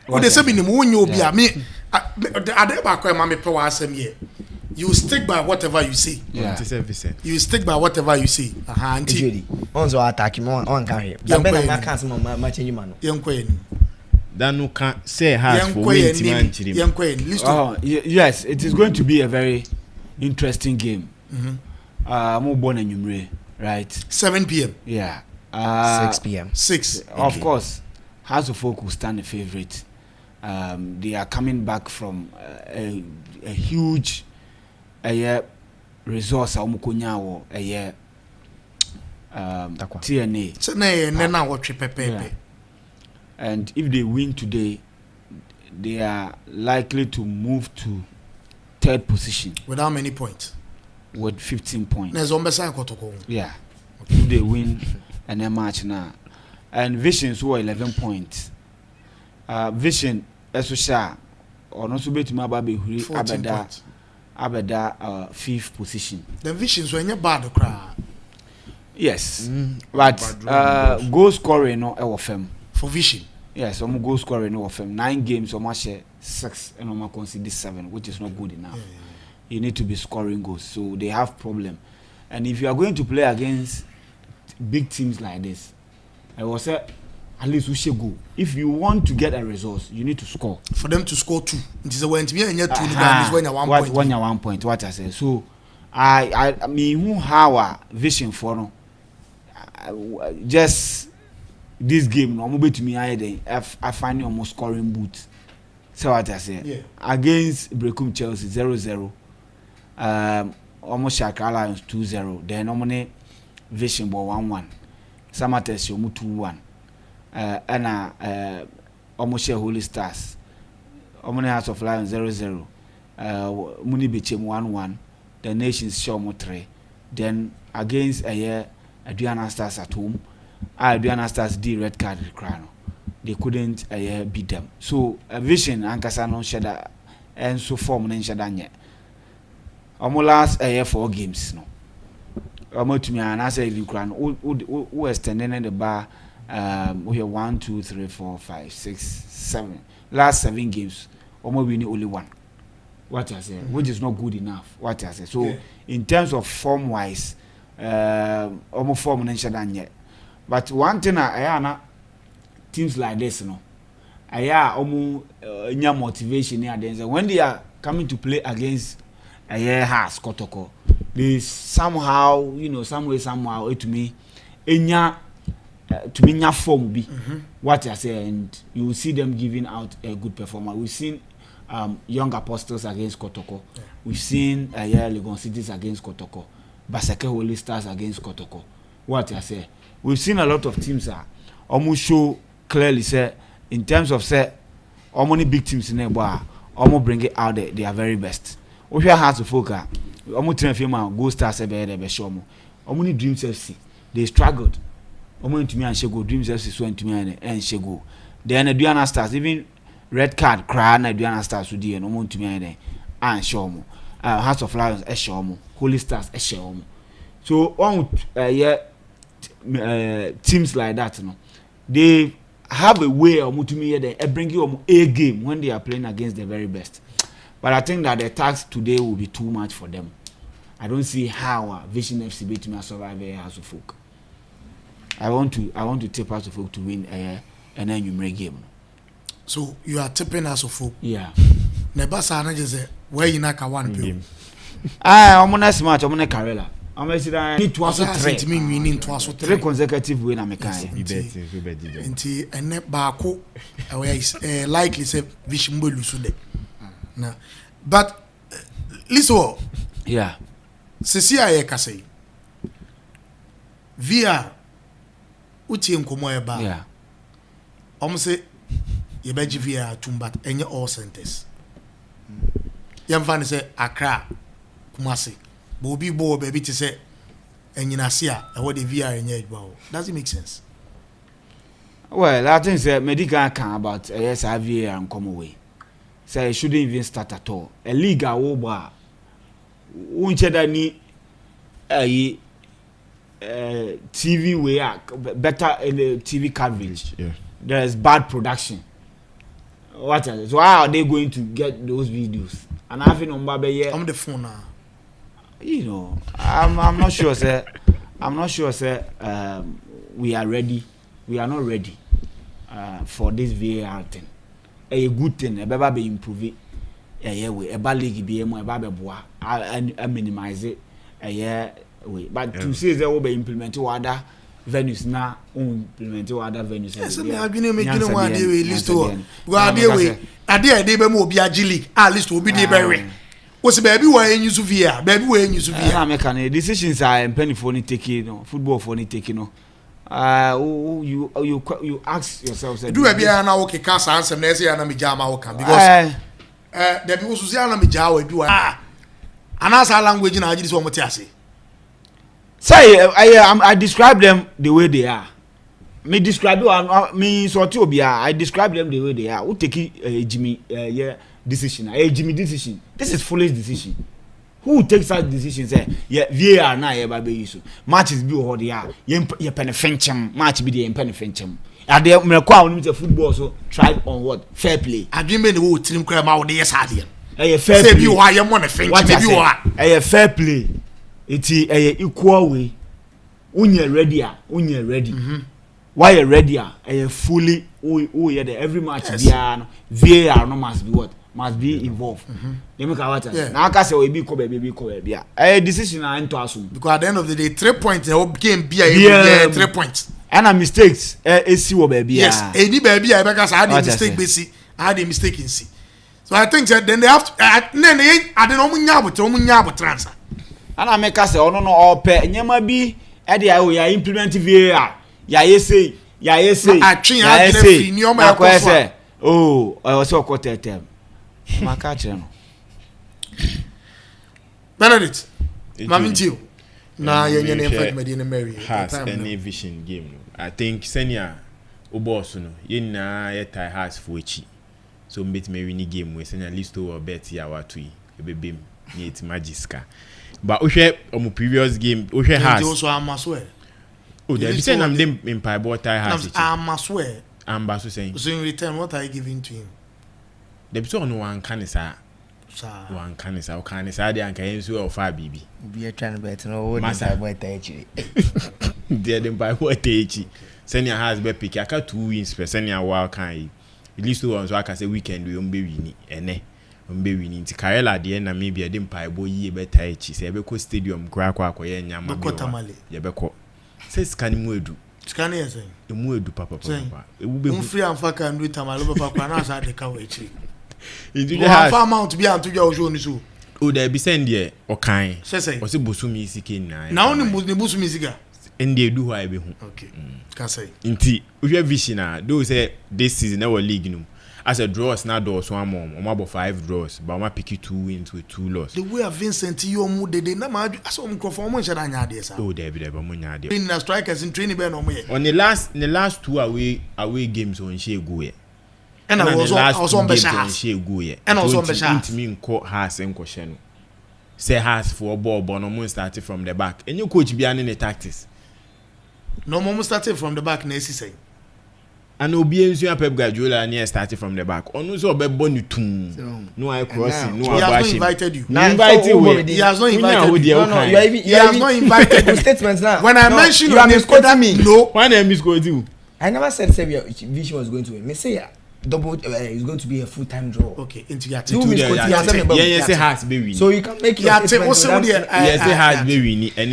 What they say me when you be me. You stick by whatever you say. Yeah. You stick by whatever you say. Judy. Also attack him on can here. Yeah, Ben I can't my change man. Young Queen. That no can say has for winning. Young Queen. Oh yes, it is going to be a very interesting game. More born in Numre, right? 7 p.m. Yeah. 6 p.m. 6. Of course, House of Folk will stand a favorite. They are coming back from a huge resource TNA. And if they win today, they are likely to move to 3rd position. Without many points. with 15 points. Na zombe sa Kotoko. Yeah. If they win and a match now. And Visions were 11 points. Vision Esusha or not to bet me about Abeda 5th position. The Visions when you bad cry. Yes. But goal scoring no FM. For Vision. Yes, some goal scoring no FM. 9 games almost 6 and almost conceded 7, which is not good enough. Yeah. You need to be scoring goals. So they have problem. And if you are going to play against big teams like this, I will say at least we should go. If you want to get a result, you need to score. For them to score 2. It is when you are 2 when you 1 point. When you 1 point, what I say. So I mean who have a vision for no. Just this game no be to me I find almost scoring boot. So what I say. Yeah. Against Brecum Chelsea 0-0. Almost Shaka Lions 2-0. Then normally Vision ball 1-1. Samates yomu 2-1. And almost Holy Stars. Omone House of Lions 0-0. Muni Bechem 1-1. The Nations show mo 3. Then against Adriana Stars at home. Adriana Stars did red card crown. They couldn't beat them. So Vision Ankasa no shada and so form no shada nye. Omo last 4 games no. Omo to me and I say even crown who extending the bar we have 1 2 3 4 5 6 7 last 7 games omo winning only 1. What I say, which is not good enough. What I say. So yeah. In terms of form wise, omo form no shada nye. But one thing I teams like this, no, I almost motivation here. When they are coming to play against has Kotoko, they somehow, somehow it to me, to me form be what I say, and you will see them giving out a good performance. We've seen young apostles against Kotoko. Yeah. We've seen Legon Cities against Kotoko, Basake Holy Stars against Kotoko. What I say. We've seen a lot of teams almost show clearly say in terms of say how many big teams in the bar almost bring it out there, they are very best. If you have to focus, almost train film Go Stars be show mo. How many Dreams FC they struggled. Almost to me and Shego Dreams FC so to me and Shego. Then Adriana Stars even red card cry na Adriana Stars with and almost to me and show mo. House of Lions show mo. Holy Stars show mo. So on teams like that, they have a way of bringing you a game when they are playing against the very best. But I think that the task today will be too much for them. I don't see how Vision FC beat me survive House of Folk. I want to tip House of Folk to win an annual game. So you are tipping House of Folk? Yeah. Nebasa na just where you na ka one game. I'm on next match. I'm on a Karela. I'm need to also 3 consecutive win American. Nti ene baako likely say Vision will lose today. Nah. But listen, yeah. Cecilia Kase via uti nkomo eba. Yeah. Say ye beji via tumbat enye all centers. Yamfani say Accra, Kumasi. Bobi bo baby to say enyinasia e what the VR enye edwa. Does it make sense? Well, I think say medical can about yes VAR and come away. Say it shouldn't even start at all. A league awoba unche da ni TV way better in the TV coverage. Yeah. There is bad production. What else? So how are they going to get those videos? And having on Babe I'm the phone now. I'm not sure, sir. I'm not sure, sir. We are ready. We are not ready for this VAR thing. A good thing. A baby be improve it. A bad league be a baby boy. I minimize it. But to say they will be implemented other venues now, implemented other venues. Yes, I've been making one day we list to. Well, they be more be a league. At least will be the very. What's baby way in Yusufia? Baby way in Yusufia. Decisions are penny for any taking, football for any taking. You ask yourself. Do a beer now? Okay, cast answer. Next year, I'm a jam. Because there was Susanna Mijawa. Do anasa language na agidi so motiase say I describe them the way they are. Me describe me sort obi I describe them the way they are. Who take Jimmy decision? Jimmy decision. This is foolish decision. Who takes that decision? Say VAR na baby issue. Matches be what they are. Ye penefenchem match be the penefenchem. Are there me kwa on football so try on what fair play. Agreement the wo team kra ma wo dey sadie. Fair play. Say bi wo aye mo ne fenchem bi wo fair play. Iti equal way. Unye ready. Why you ready? Fully every match VAR no must be what? Must be involved. They make what? Now I can say we be ko baby. Decision na into assume. Because at the end of the day 3 points game be 3 points. And a mistakes see what baby. Yes, any baby I because I had a mistake basi. I had a mistake in see. So I think that then they have to then they I don't know transfer. And I make us say oh no all pay nyama bi e dey ya implement VAR. Ya say atwe ya free ni o ma yakọ oh I so ko tetem ma ka kire no Benedict maminti na yenye na effect me dey Mary has any vision game no I think senior oboss no ye na ye tie has for echi so mbet me win game we senior list or bet ya watui ebebem ni it magiska but ohwe omo previous game ohwe has also amaswe. Oh, they be saying I'm them in pie boy tie has. I swear. I'm basu saying. So in return, what are you giving to him? They be so no one can is one can is our can is I and can so of far baby. Be a trying to bet no what I went actually. They them by what age. Senior has be pick I got 2 wins per senior while can at least 2 ones so I can say weekend we be winning ene. Be winning to Karela the end and maybe a dim pie boy ye better echi say be ko stadium crack ye nyama. Ye be ko. Says can you do? Can you say? The Muedu papa. It will be free and fuck and do Tamalo Papa and answer the cow. Indeed, the farm out to be unto your own. Oh, there be send ye or kind. Say, was it Busumi seeking now only Busumi and they do I be home. Okay, can say. Indeed, we have vision. Those say this season our league no. As a draws now doors one more, or about 5 draws, but I pick 2 wins with 2 losses. The way of Vincent you mood they na ma so performance and anya oh there be munya there. In the strikers in training be no me. On the last 2 away games on she go here. And I was on Besha she go here. And also on Besha me nko has enko she no. Say has for ball but no mo started from the back. And you coach be any tactics. No mo started from the back na say. And Obi Enzo Pep Guardiola near started from the back. On also be bonu tum. No I crossing, no I bash. He has not invited you. He has not invited you. No, you have not invited you. Statements now. When I mentioned you are misquoting me. No. Why am I misquoting you? I never said Vision was going to win. Me say double is going to be a full-time draw. Okay, integrate. Yeah, say has be winning. So you can make your statement. Yes, say has be winning. And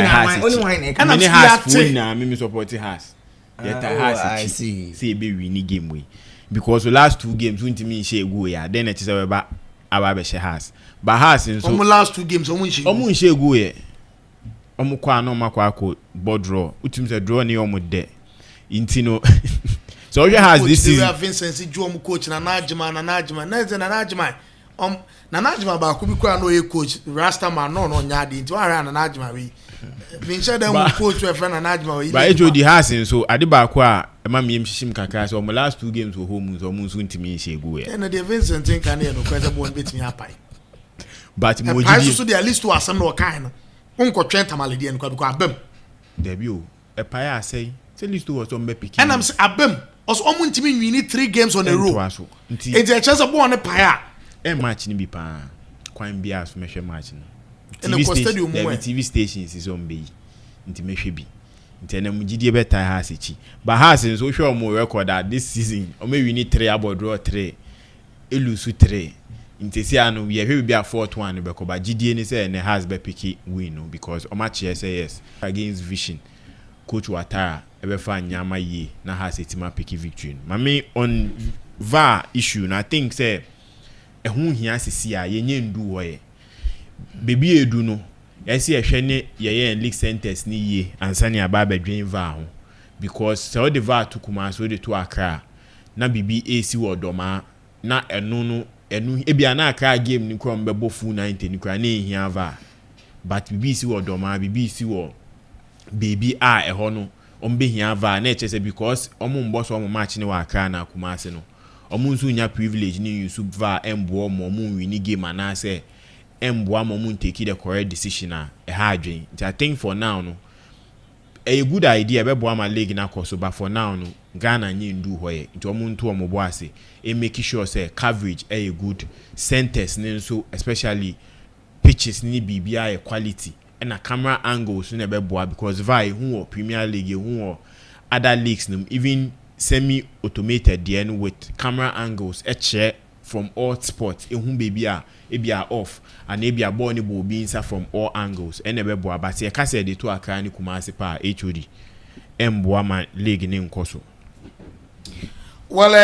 has. Only one. And many has win now. Me support has. I see. Say be winning game way because the last 2 games went to me share go ya then it is about our share has but has in so last 2 games omun share go ya omu kwa no makwa ko board draw utim say draw ni omu de intino so you has this is Vincent Joe coach na najima na najima ba ku bi kwa no e coach rasta man no nyaade nti wa na najima we Vincent dem coach we friend na najima we ba ejo di has so ade ba ko a ema me mhihim kakra so omu last 2 games wo home so omu so ntimi share go ya and the Vincent think can no kwese bon betimi apai but mo jidi so the list to asem no kan no unko twent tamalede en kwa because abem there be o e pai a say list to was on be pick and am say abem also omu ntimi win 3 games on a row nti e je chance bon ne pai a e match ni bi pa kwan bia so mehwe match no TV stations is on be nti mehwe bi nti na mugidie beta ha sechi but ha sen so hwe omo record that this season o me win 3 about draw 3 elusu 3 nti si anu we hwe bia 4-1 be ko ba gidie ni say ne has be pick win no because o match say yes against Vision coach Watara ebe fa nyama ye na has etima pick victory no mame on VAR issue na I think say ehun hia sisi a yenye ndu wo ye bebi edu no yesi ehwe ne ye league centers ni ye ansani aba badwen VAR ho because so the VAR to kuma so the to Accra na bibi AC wo doma na eno no enu ebia na akra game ni krom bebo full 90 ni kra na ehia va but bibi si wo doma bibi si wo baby a eho no ombe hia va na echese because omo mbo so omo match ni wa akra na Kumasi no omo nso nya privilege ni Yusuf va embo omo win game anase embo omo take the correct decision a ha adwen. I think for now no a good idea bebo ama league na koso but for now no Ghana nyi ndu hoye nti omo nto omo bo ase e make sure say coverage a good centers ne so especially pitches ni bibia quality and a camera angles in a beboa because vai who Premier League who other leagues even semi automated the end with camera angles a chair from all spots e who baby a off and e be a ball ni bo be inside from all angles and a beboa but e ka say the two Accra ni Kumasi pa HOD emboa man league ni nkoso. Well